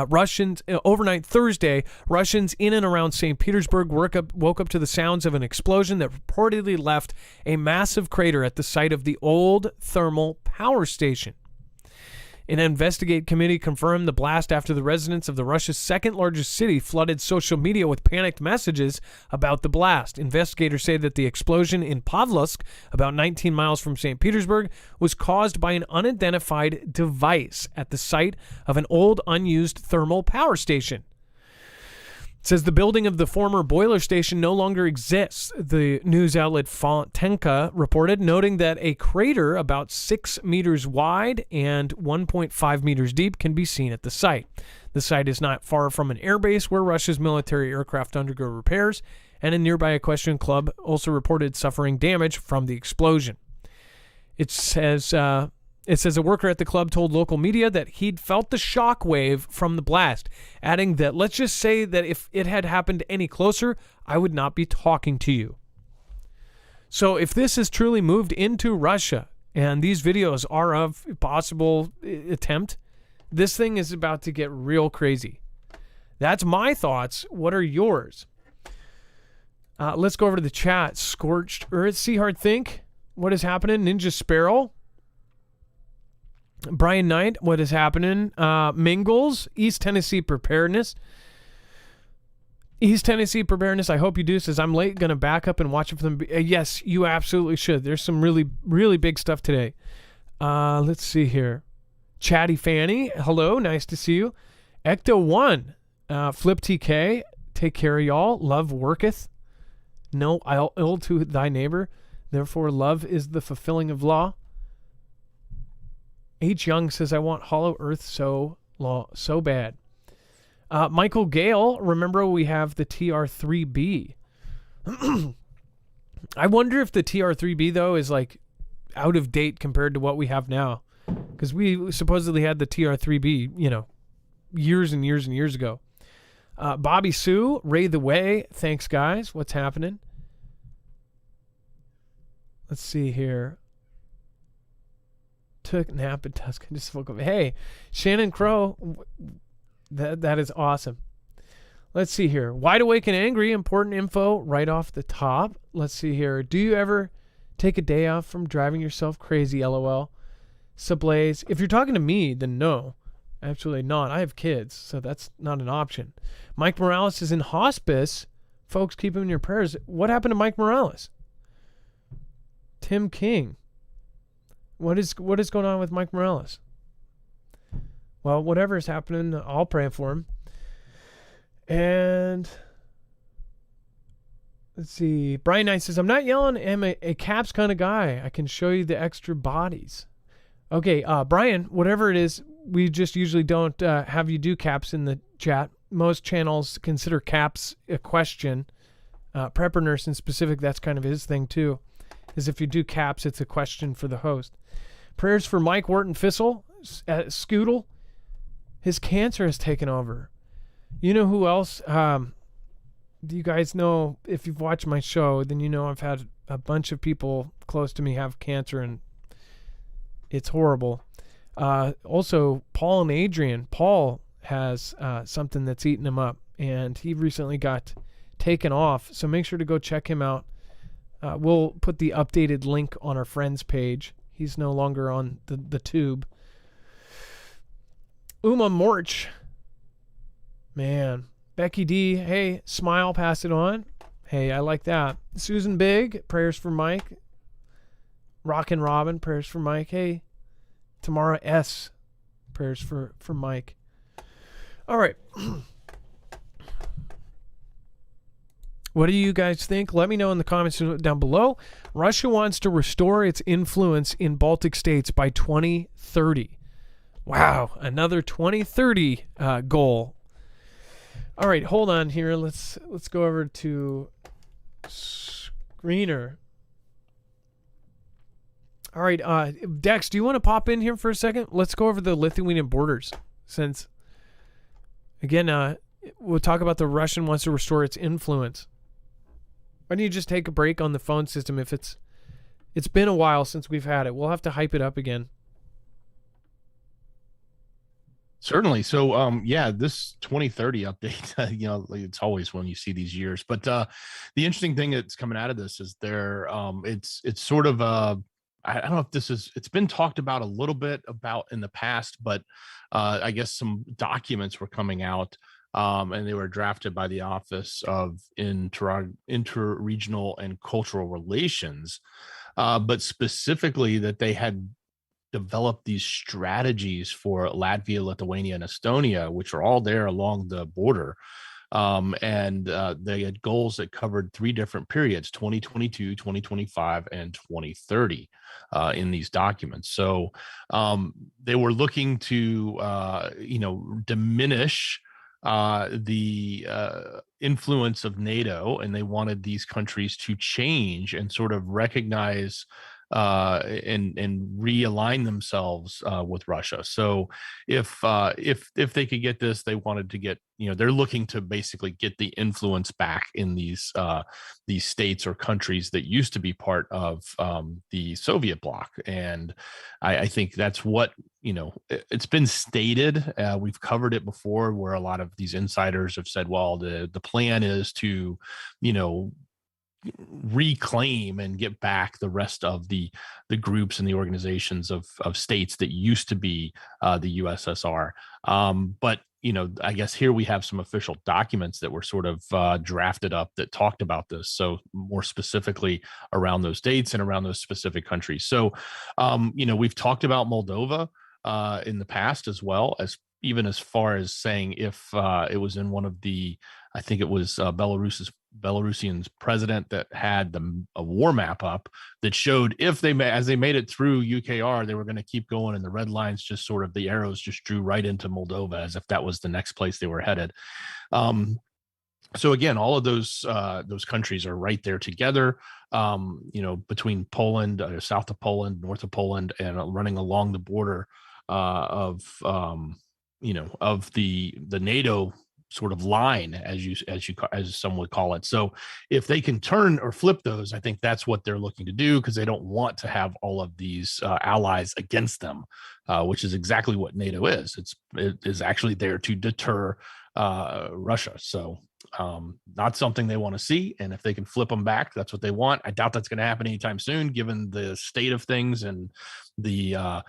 Russians overnight Thursday, Russians in and around St. Petersburg woke up to the sounds of an explosion that reportedly left a massive crater at the site of the old thermal power station. An investigate committee confirmed the blast after the residents of the Russia's second largest city flooded social media with panicked messages about the blast. Investigators say that the explosion in Pavlovsk, about 19 miles from St. Petersburg, was caused by an unidentified device at the site of an old unused thermal power station. It says the building of the former boiler station no longer exists, the news outlet Fontenka reported, noting that a crater about 6 meters wide and 1.5 meters deep can be seen at the site. The site is not far from an airbase where Russia's military aircraft undergo repairs, and a nearby equestrian club also reported suffering damage from the explosion. It says a worker at the club told local media that he'd felt the shock wave from the blast, adding that, let's just say that if it had happened any closer, I would not be talking to you. So if this has truly moved into Russia, and these videos are of possible attempt, this thing is about to get real crazy. That's my thoughts. What are yours? Let's go over to the chat. Scorched Earth, Seahard Think, what is happening? Ninja Sparrow. Brian Knight, what is happening? Mingles, East Tennessee Preparedness. East Tennessee Preparedness, I hope you do, says, I'm late, going to back up and watch it for them. Yes, you absolutely should. There's some really, really big stuff today. Let's see here. Chatty Fanny, hello, nice to see you. Ecto1, Flip TK, take care of y'all. Love worketh. No ill to thy neighbor. Therefore, love is the fulfilling of law. H. Young says, I want Hollow Earth so bad. Michael Gale, remember we have the TR3B. I wonder if the TR3B, though, is like out of date compared to what we have now. Because we supposedly had the TR3B, years and years and years ago. Bobby Sue, Ray the Way, thanks, guys. What's happening? Let's see here. Took nap at dusk and just woke up. Hey, Shannon Crow, that is awesome. Let's see here. Wide awake and angry. Important info right off the top. Let's see here. Do you ever take a day off from driving yourself crazy? LOL. Sublaze. If you're talking to me, then no. Absolutely not. I have kids, so that's not an option. Mike Morales is in hospice. Folks, keep him in your prayers. What happened to Mike Morales? Tim King. What is going on with Mike Morales? Well, whatever is happening, I'll pray for him. And let's see. Brian Knight says, I'm not yelling. I'm a caps kind of guy. I can show you the extra bodies. Okay, Brian, whatever it is, we just usually don't have you do caps in the chat. Most channels consider caps a question. Prepper Nurse in specific, that's kind of his thing too, is if you do caps, it's a question for the host. Prayers for Mike Wharton Fissel, Scootle. His cancer has taken over. You know who else? Do you guys know, if you've watched my show, then you know I've had a bunch of people close to me have cancer, and it's horrible. Also, Paul and Adrian. Paul has something that's eating him up, and he recently got taken off, so make sure to go check him out. We'll put the updated link on our friends page. He's no longer on the tube. Uma Morch. Man. Becky D. Hey, smile, pass it on. Hey, I like that. Susan Big. Prayers for Mike. Rockin' Robin. Prayers for Mike. Hey. Tamara S. Prayers for Mike. All right. What do you guys think? Let me know in the comments down below. Russia wants to restore its influence in Baltic states by 2030. Wow, another 2030 goal. All right, hold on here. Let's go over to Screener. All right, Dex, do you want to pop in here for a second? Let's go over the Lithuanian borders, since, again, we'll talk about the Russian wants to restore its influence. Why don't you just take a break on the phone system if it's been a while since we've had it. We'll have to hype it up again. Certainly. So, yeah, this 2030 update, it's always when you see these years, but the interesting thing that's coming out of this is it's sort of I don't know if it's been talked about a little bit about in the past, but I guess some documents were coming out, and they were drafted by the Office of Interregional and Cultural Relations, but specifically that they had developed these strategies for Latvia, Lithuania, and Estonia, which are all there along the border. And they had goals that covered 3 different periods: 2022, 2025, and 2030 in these documents. So they were looking to, diminish the influence of NATO, and they wanted these countries to change and sort of recognize and realign themselves with Russia. So if they could get this, they wanted to get, they're looking to basically get the influence back in these states or countries that used to be part of the Soviet bloc. And I think that's what, it's been stated. We've covered it before, where a lot of these insiders have said, well, the plan is to, reclaim and get back the rest of the groups and the organizations of states that used to be the USSR. But I guess here we have some official documents that were sort of drafted up that talked about this. So more specifically around those dates and around those specific countries. So, we've talked about Moldova in the past, as well as even as far as saying if it was in one of the, I think it was Belarusian's president that had a war map up that showed if as they made it through UKR, they were going to keep going, and the red lines just sort of, the arrows just drew right into Moldova as if that was the next place they were headed. So again, all of those countries are right there together, between Poland, south of Poland, north of Poland, and running along the border of the NATO sort of line, as some would call it. So if they can turn or flip those, I think that's what they're looking to do, because they don't want to have all of these allies against them, which is exactly what NATO is. It is actually there to deter Russia. So not something they want to see. And if they can flip them back, that's what they want. I doubt that's going to happen anytime soon, given the state of things and the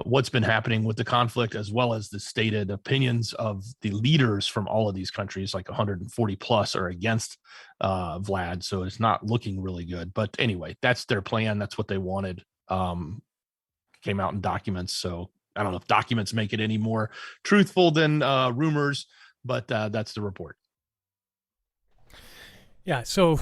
what's been happening with the conflict, as well as the stated opinions of the leaders from all of these countries. Like 140 plus are against Vlad. So it's not looking really good. But anyway, that's their plan. That's what they wanted. Came out in documents. So I don't know if documents make it any more truthful than rumors, but that's the report. Yeah, so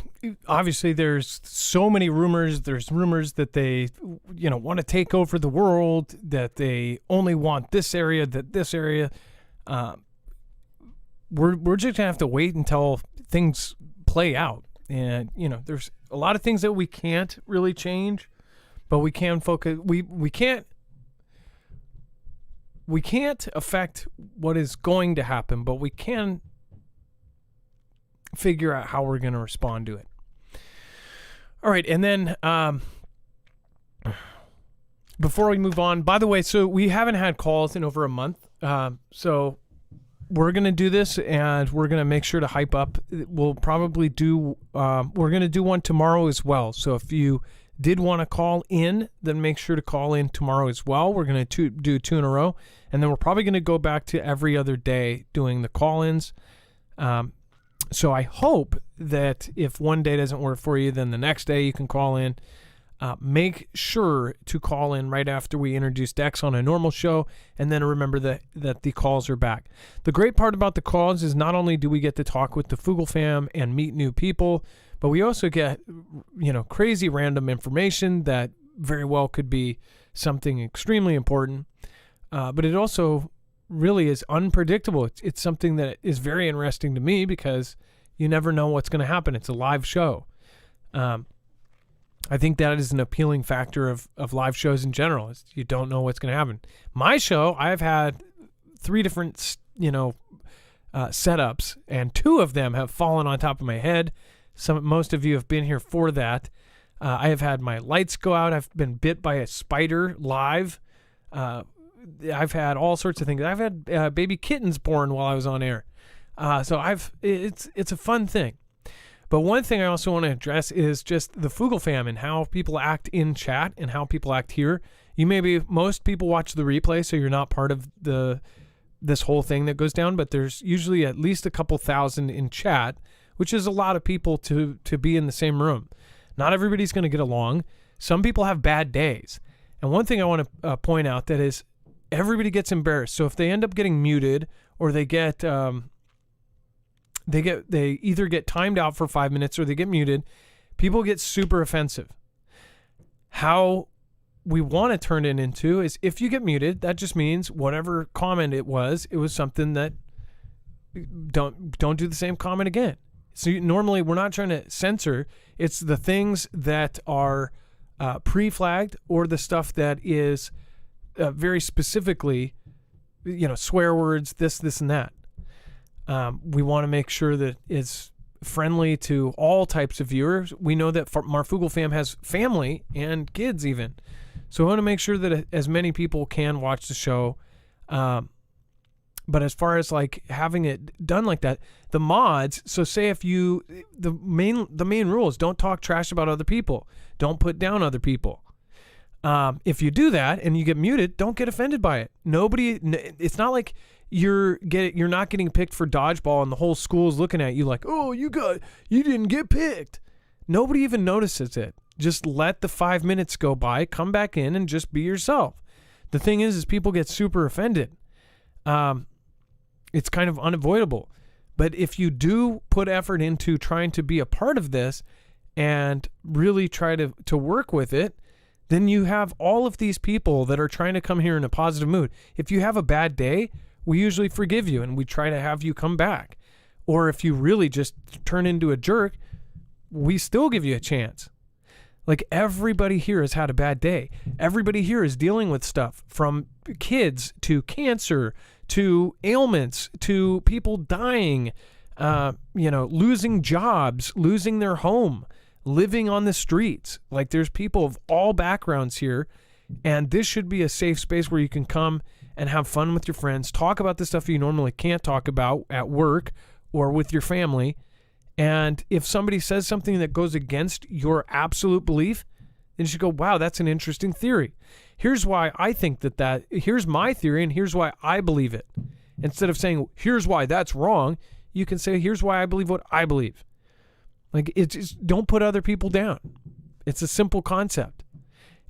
obviously there's so many rumors. There's rumors that they, want to take over the world, that they only want this area, that this area. We're just gonna have to wait until things play out. And there's a lot of things that we can't really change, but we can focus. We can't affect what is going to happen, but we can figure out how we're going to respond to it. All right, and then before we move on, by the way, so we haven't had calls in over a month, so we're going to do this, and we're going to make sure to hype up. We'll probably do we're going to do one tomorrow as well. So if you did want to call in, then make sure to call in tomorrow as well. We're going to do 2 in a row, and then we're probably going to go back to every other day doing the call-ins. So I hope that if one day doesn't work for you, then the next day you can call in. Make sure to call in right after we introduce Dex on a normal show, and then remember that the calls are back. The great part about the calls is not only do we get to talk with the Foogle fam and meet new people, but we also get crazy random information that very well could be something extremely important. But it also really is unpredictable. It's something that is very interesting to me, because you never know what's going to happen. It's a live show. I think that is an appealing factor of live shows in general. Is you don't know what's going to happen. My show, I've had 3 different setups, and 2 of them have fallen on top of my head. Most of you have been here for that. I have had my lights go out. I've been bit by a spider live. I've had all sorts of things. I've had baby kittens born while I was on air. So it's a fun thing. But one thing I also want to address is just the Foogle fam and how people act in chat and how people act here. Most people watch the replay, so you're not part of this whole thing that goes down, but there's usually at least a couple thousand in chat, which is a lot of people to be in the same room. Not everybody's going to get along. Some people have bad days. And one thing I want to point out that is, everybody gets embarrassed. So if they end up getting muted, or they either get timed out for 5 minutes or they get muted, people get super offensive. How we want to turn it into is, if you get muted, that just means whatever comment it was something that don't do the same comment again. So normally we're not trying to censor. It's the things that are pre-flagged, or the stuff that is very specifically, swear words, this and that. We want to make sure that it's friendly to all types of viewers. We know that Marfoogle fam has family and kids even. So we want to make sure that as many people can watch the show. But as far as like having it done like that, the mods, so say if the main rule is don't talk trash about other people. Don't put down other people. If you do that and you get muted, don't get offended by it. It's not like you're not getting picked for dodgeball and the whole school is looking at you like, oh, you didn't get picked. Nobody even notices it. Just let the 5 minutes go by, come back in, and just be yourself. The thing is people get super offended. It's kind of unavoidable. But if you do put effort into trying to be a part of this and really try to work with it, then you have all of these people that are trying to come here in a positive mood. If you have a bad day, we usually forgive you and we try to have you come back. Or if you really just turn into a jerk, we still give you a chance. Like, everybody here has had a bad day. Everybody here is dealing with stuff from kids to cancer to ailments, to people dying, losing jobs, losing their home, living on the streets. Like, there's people of all backgrounds here, and this should be a safe space where you can come and have fun with your friends, talk about the stuff you normally can't talk about at work or with your family. And if somebody says something that goes against your absolute belief, then you should go, wow, that's an interesting theory. Here's why I think here's my theory, and here's why I believe it. Instead of saying, here's why that's wrong, you can say, here's why I believe what I believe. Like, it's just, don't put other people down. It's a simple concept.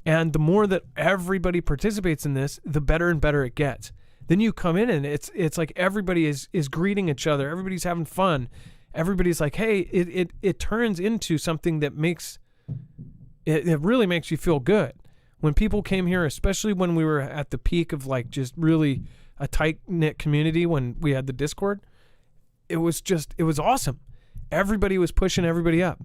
And the more that everybody participates in this, the better and better it gets. Then you come in and it's like everybody is greeting each other. Everybody's having fun. Everybody's like, hey, it turns into something that makes, it really makes you feel good. When people came here, especially when we were at the peak of like just really a tight-knit community when we had the Discord, it was awesome. Everybody was pushing everybody up.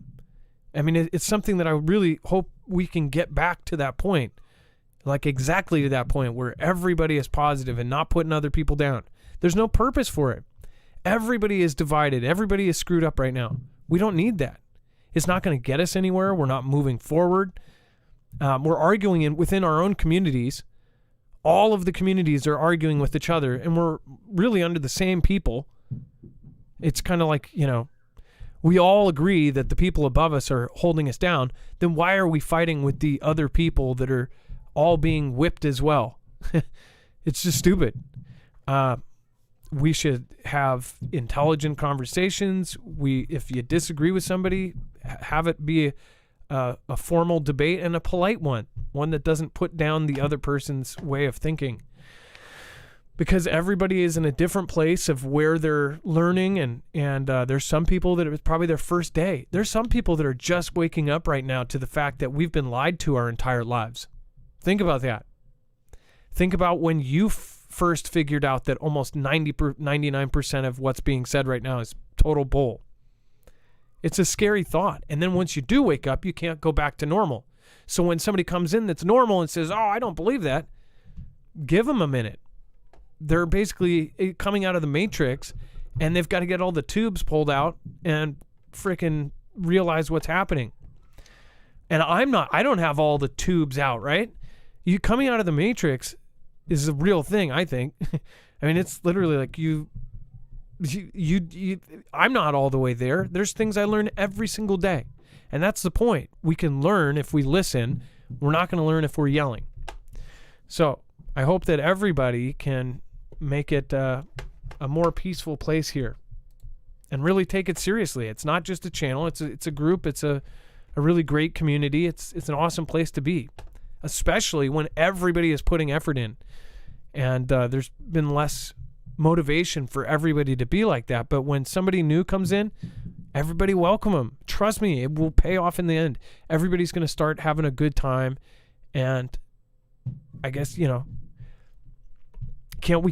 I mean, it's something that I really hope we can get back to that point, like exactly to that point where everybody is positive and not putting other people down. There's no purpose for it. Everybody is divided. Everybody is screwed up right now. We don't need that. It's not going to get us anywhere. We're not moving forward. We're arguing within our own communities. All of the communities are arguing with each other, and we're really under the same people. It's kind of like, we all agree that the people above us are holding us down. Then why are we fighting with the other people that are all being whipped as well? It's just stupid. We should have intelligent conversations. If you disagree with somebody, have it be a formal debate and a polite one that doesn't put down the other person's way of thinking. Because everybody is in a different place of where they're learning, and there's some people that it's probably their first day. There's some people that are just waking up right now to the fact that we've been lied to our entire lives. Think about that. Think about when you first figured out that almost 99% of what's being said right now is total bull. It's a scary thought. And then once you do wake up, you can't go back to normal. So when somebody comes in that's normal and says, oh, I don't believe that, give them a minute. They're basically coming out of the Matrix, and they've got to get all the tubes pulled out and freaking realize what's happening. And I don't have all the tubes out, right? You coming out of the Matrix is a real thing, I think. I mean, it's literally like I'm not all the way there. There's things I learn every single day. And that's the point. We can learn if we listen. We're not going to learn if we're yelling. So I hope that everybody can make it a more peaceful place here and really take it seriously. It's not just a channel. It's a group. It's a really great community. It's an awesome place to be, especially when everybody is putting effort in. And there's been less motivation for everybody to be like that. But when somebody new comes in, everybody welcome them. Trust me, it will pay off in the end. Everybody's going to start having a good time. And I guess, we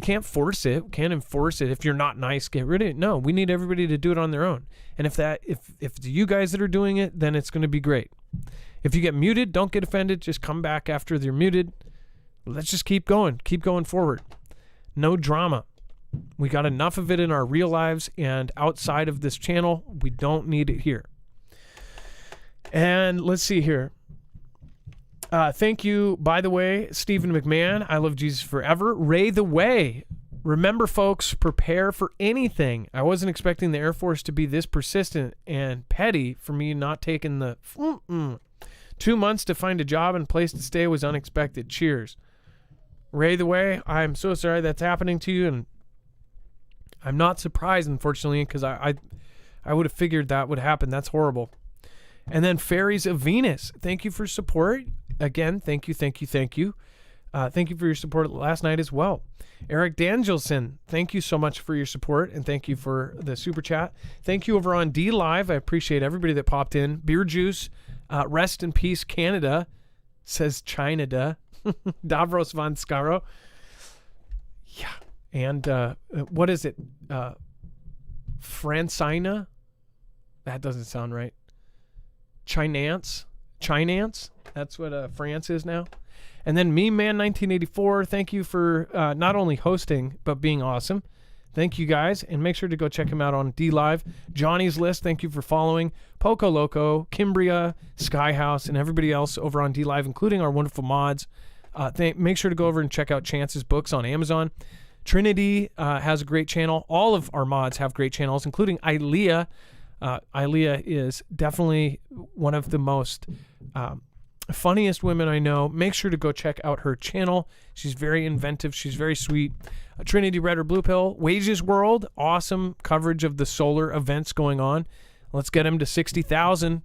can't force it. We can't enforce it. If you're not nice, get rid of it. No, we need everybody to do it on their own. And if it's you guys that are doing it, then it's going to be great. If you get muted, don't get offended. Just come back after you're muted. Let's just keep going. Keep going forward. No drama. We got enough of it in our real lives, and outside of this channel, we don't need it here. And let's see here. Thank you, by the way, Stephen McMahon. I love Jesus forever. Ray the Way. Remember, folks, prepare for anything. I wasn't expecting the Air Force to be this persistent and petty for me not taking the 2 months to find a job and place to stay was unexpected. Cheers. Ray the Way, I'm so sorry that's happening to you, and I'm not surprised, unfortunately, because I would have figured that would happen. That's horrible. And then Fairies of Venus, thank you for support. Again, thank you. Thank you for your support last night as well. Eric Dangelson, thank you so much for your support, and thank you for the super chat. Thank you over on D Live. I appreciate everybody that popped in. Beer Juice, rest in peace, Canada, says China. Davros von Scaro. Yeah. And what is it? Francina? That doesn't sound right. Chinance? That's what France is now. And then Meme Man 1984, thank you for not only hosting, but being awesome. Thank you guys, and make sure to go check him out on DLive. Johnny's List, thank you for following. Poco Loco, Kimbria, Skyhouse, and everybody else over on DLive, including our wonderful mods. Make sure to go over and check out Chance's books on Amazon. Trinity has a great channel. All of our mods have great channels, including Ilea. Ilea is definitely one of the most funniest women I know. Make sure to go check out her channel. She's very inventive. She's very sweet. Trinity Red or Blue Pill. Wages World. Awesome coverage of the solar events going on. Let's get him to 60,000.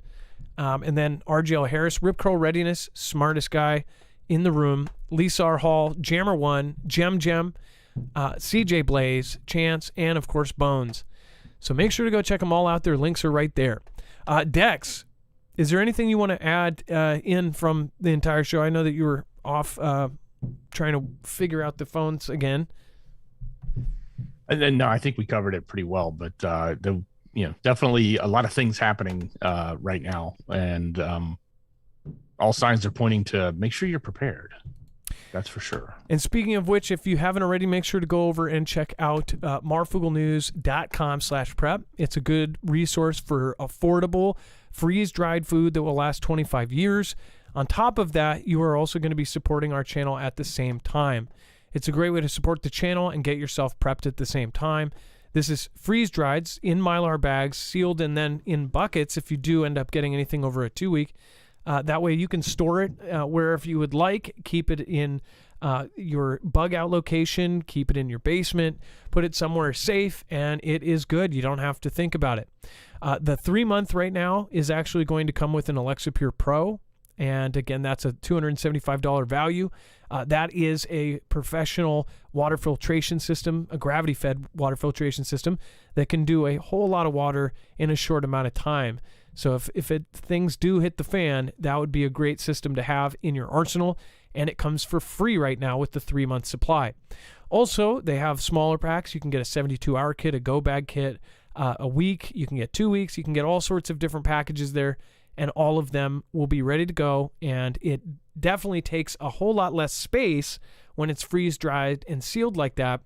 And then RGL Harris. Rip Curl Readiness. Smartest guy in the room. Lisa R. Hall. Jammer One. Gem, CJ Blaze. Chance. And, of course, Bones. So make sure to go check them all out. Their links are right there. Dex, is there anything you want to add in from the entire show? I know that you were off trying to figure out the phones again. And then, no, I think we covered it pretty well. But definitely a lot of things happening right now, and all signs are pointing to make sure you're prepared. That's for sure. And speaking of which, if you haven't already, make sure to go over and check out marfooglenews.com/prep. It's a good resource for affordable, freeze-dried food that will last 25 years. On top of that, you are also going to be supporting our channel at the same time. It's a great way to support the channel and get yourself prepped at the same time. This is freeze-dried in Mylar bags, sealed, and then in buckets if you do end up getting anything over a 2-week. That way you can store it wherever you would like, keep it in your bug out location, keep it in your basement, put it somewhere safe, and it is good. You don't have to think about it. The 3-month right now is actually going to come with an Alexa Pure Pro. And again, that's a $275 value. That is a professional water filtration system, a gravity-fed water filtration system that can do a whole lot of water in a short amount of time. So if things do hit the fan, that would be a great system to have in your arsenal, and it comes for free right now with the 3-month supply. Also, they have smaller packs. You can get a 72-hour kit, a go bag kit, a week. You can get 2 weeks. You can get all sorts of different packages there, and all of them will be ready to go, and it definitely takes a whole lot less space when it's freeze-dried and sealed like that.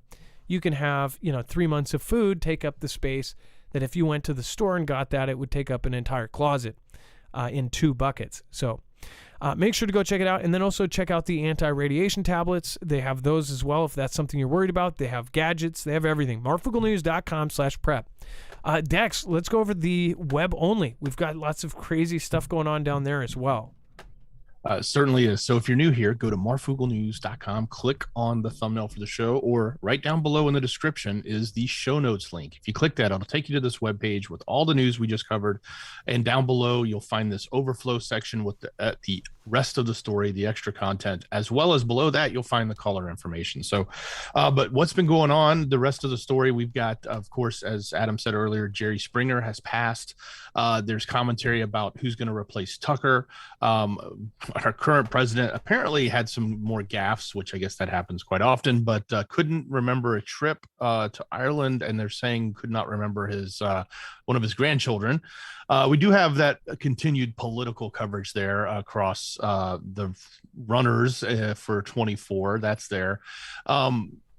You can have 3 months of food take up the space that if you went to the store and got that, it would take up an entire closet in 2 buckets. So make sure to go check it out. And then also check out the anti-radiation tablets. They have those as well if that's something you're worried about. They have gadgets. They have everything. marfooglenews.com/prep. Dex, let's go over the web only. We've got lots of crazy stuff going on down there as well. Certainly is. So if you're new here, go to marfooglenews.com, click on the thumbnail for the show, or right down below in the description is the show notes link. If you click that, it'll take you to this webpage with all the news we just covered. And down below, you'll find this overflow section with the rest of the story, the extra content, as well as below that, you'll find the caller information. So, but what's been going on, the rest of the story, we've got, of course, as Adam said earlier, Jerry Springer has passed. There's commentary about who's going to replace Tucker. Our current president apparently had some more gaffes, which I guess that happens quite often, but couldn't remember a trip to Ireland, and they're saying could not remember his one of his grandchildren. We do have that continued political coverage there across the runners for 24. That's there.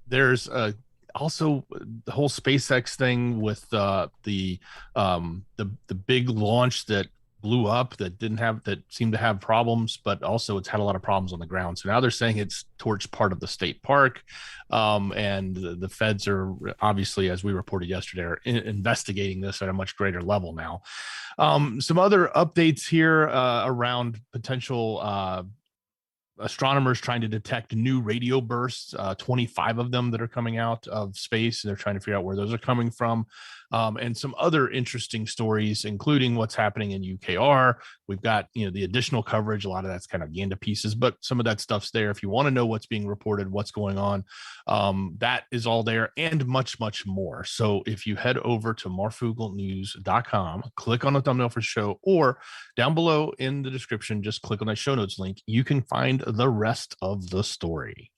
There's also the whole SpaceX thing with the big launch that blew up that seemed to have problems, but also it's had a lot of problems on the ground. So now they're saying it's towards part of the state park. And the feds are obviously, as we reported yesterday, are investigating this at a much greater level now. Some other updates here around potential astronomers trying to detect new radio bursts, 25 of them that are coming out of space. They're trying to figure out where those are coming from. And some other interesting stories, including what's happening in UKR. We've got, the additional coverage. A lot of that's kind of Yanda pieces, but some of that stuff's there. If you want to know what's being reported, what's going on, that is all there and much, much more. So if you head over to marfooglenews.com, click on the thumbnail for the show, or down below in the description, just click on that show notes link. You can find the rest of the story.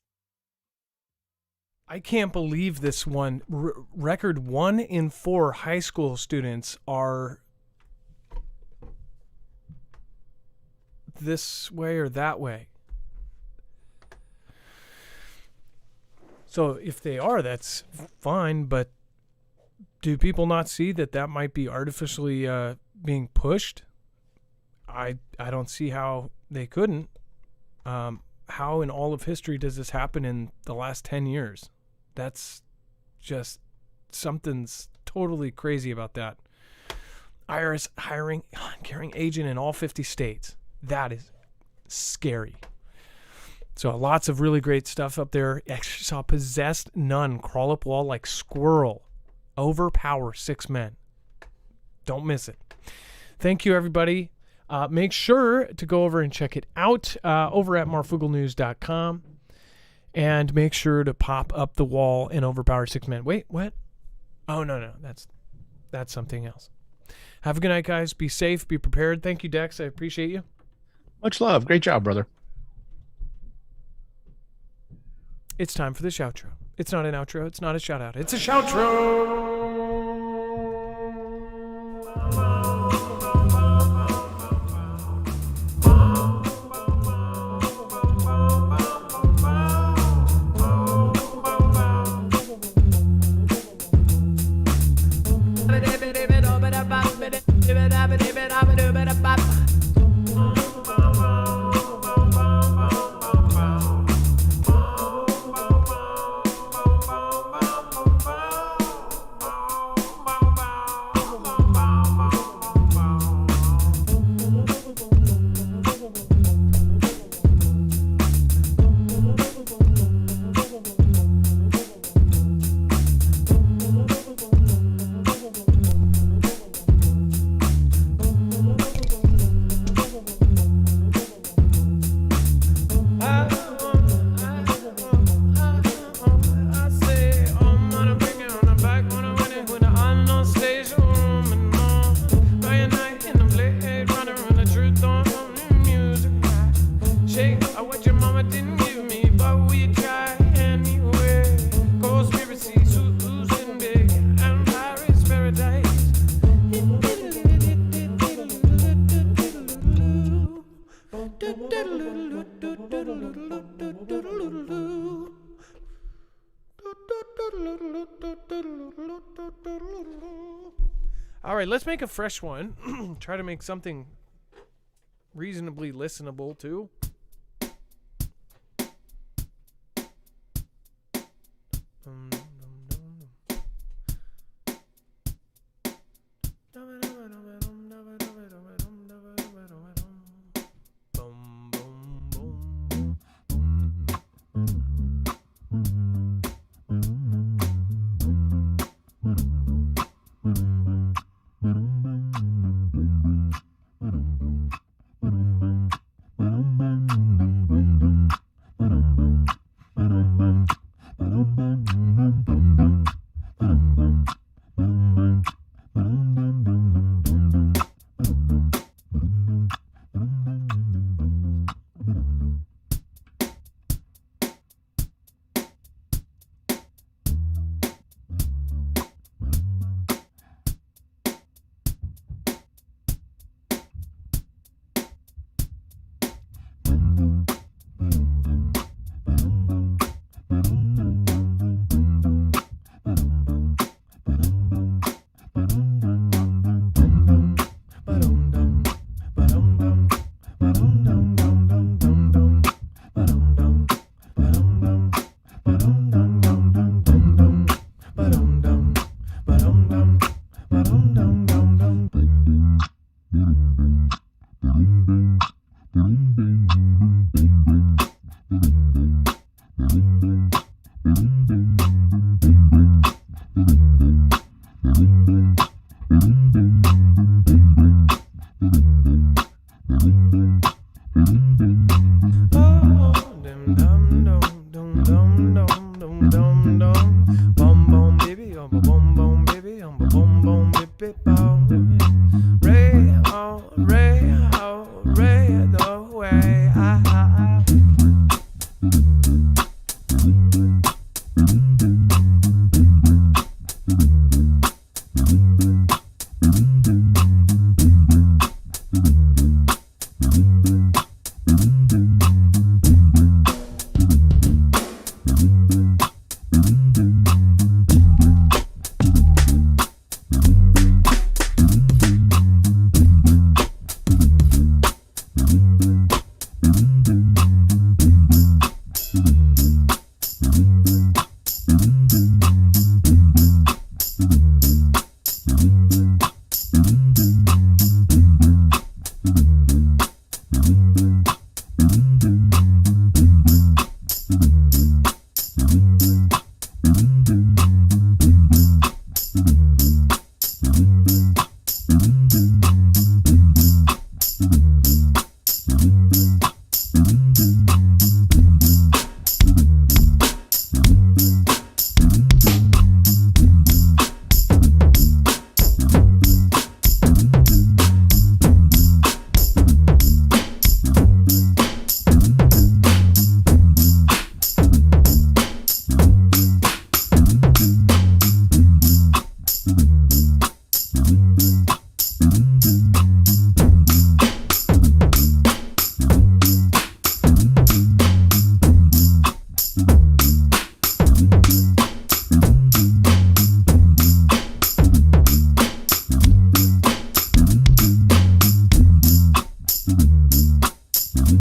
I can't believe this one. Record 1 in 4 high school students are this way or that way. So if they are, that's fine, but do people not see that that might be artificially being pushed? I don't see how they couldn't. How in all of history does this happen in the last 10 years? That's just something's totally crazy about that. IRS carrying agent in all 50 states. That is scary. So lots of really great stuff up there. Actually saw possessed nun crawl up wall like squirrel. Overpower 6 men. Don't miss it. Thank you, everybody. Make sure to go over and check it out over at marfooglenews.com. And make sure to pop up the wall and overpower 6 men. Wait, what? Oh, no. That's something else. Have a good night, guys. Be safe. Be prepared. Thank you, Dex. I appreciate you. Much love. Great job, brother. It's time for the shoutro. It's not an outro. It's not a shout out. It's a shoutro. All right, let's make a fresh one. Try to make something reasonably listenable too. Bum bum baby, bum bum baby, bum bum baby.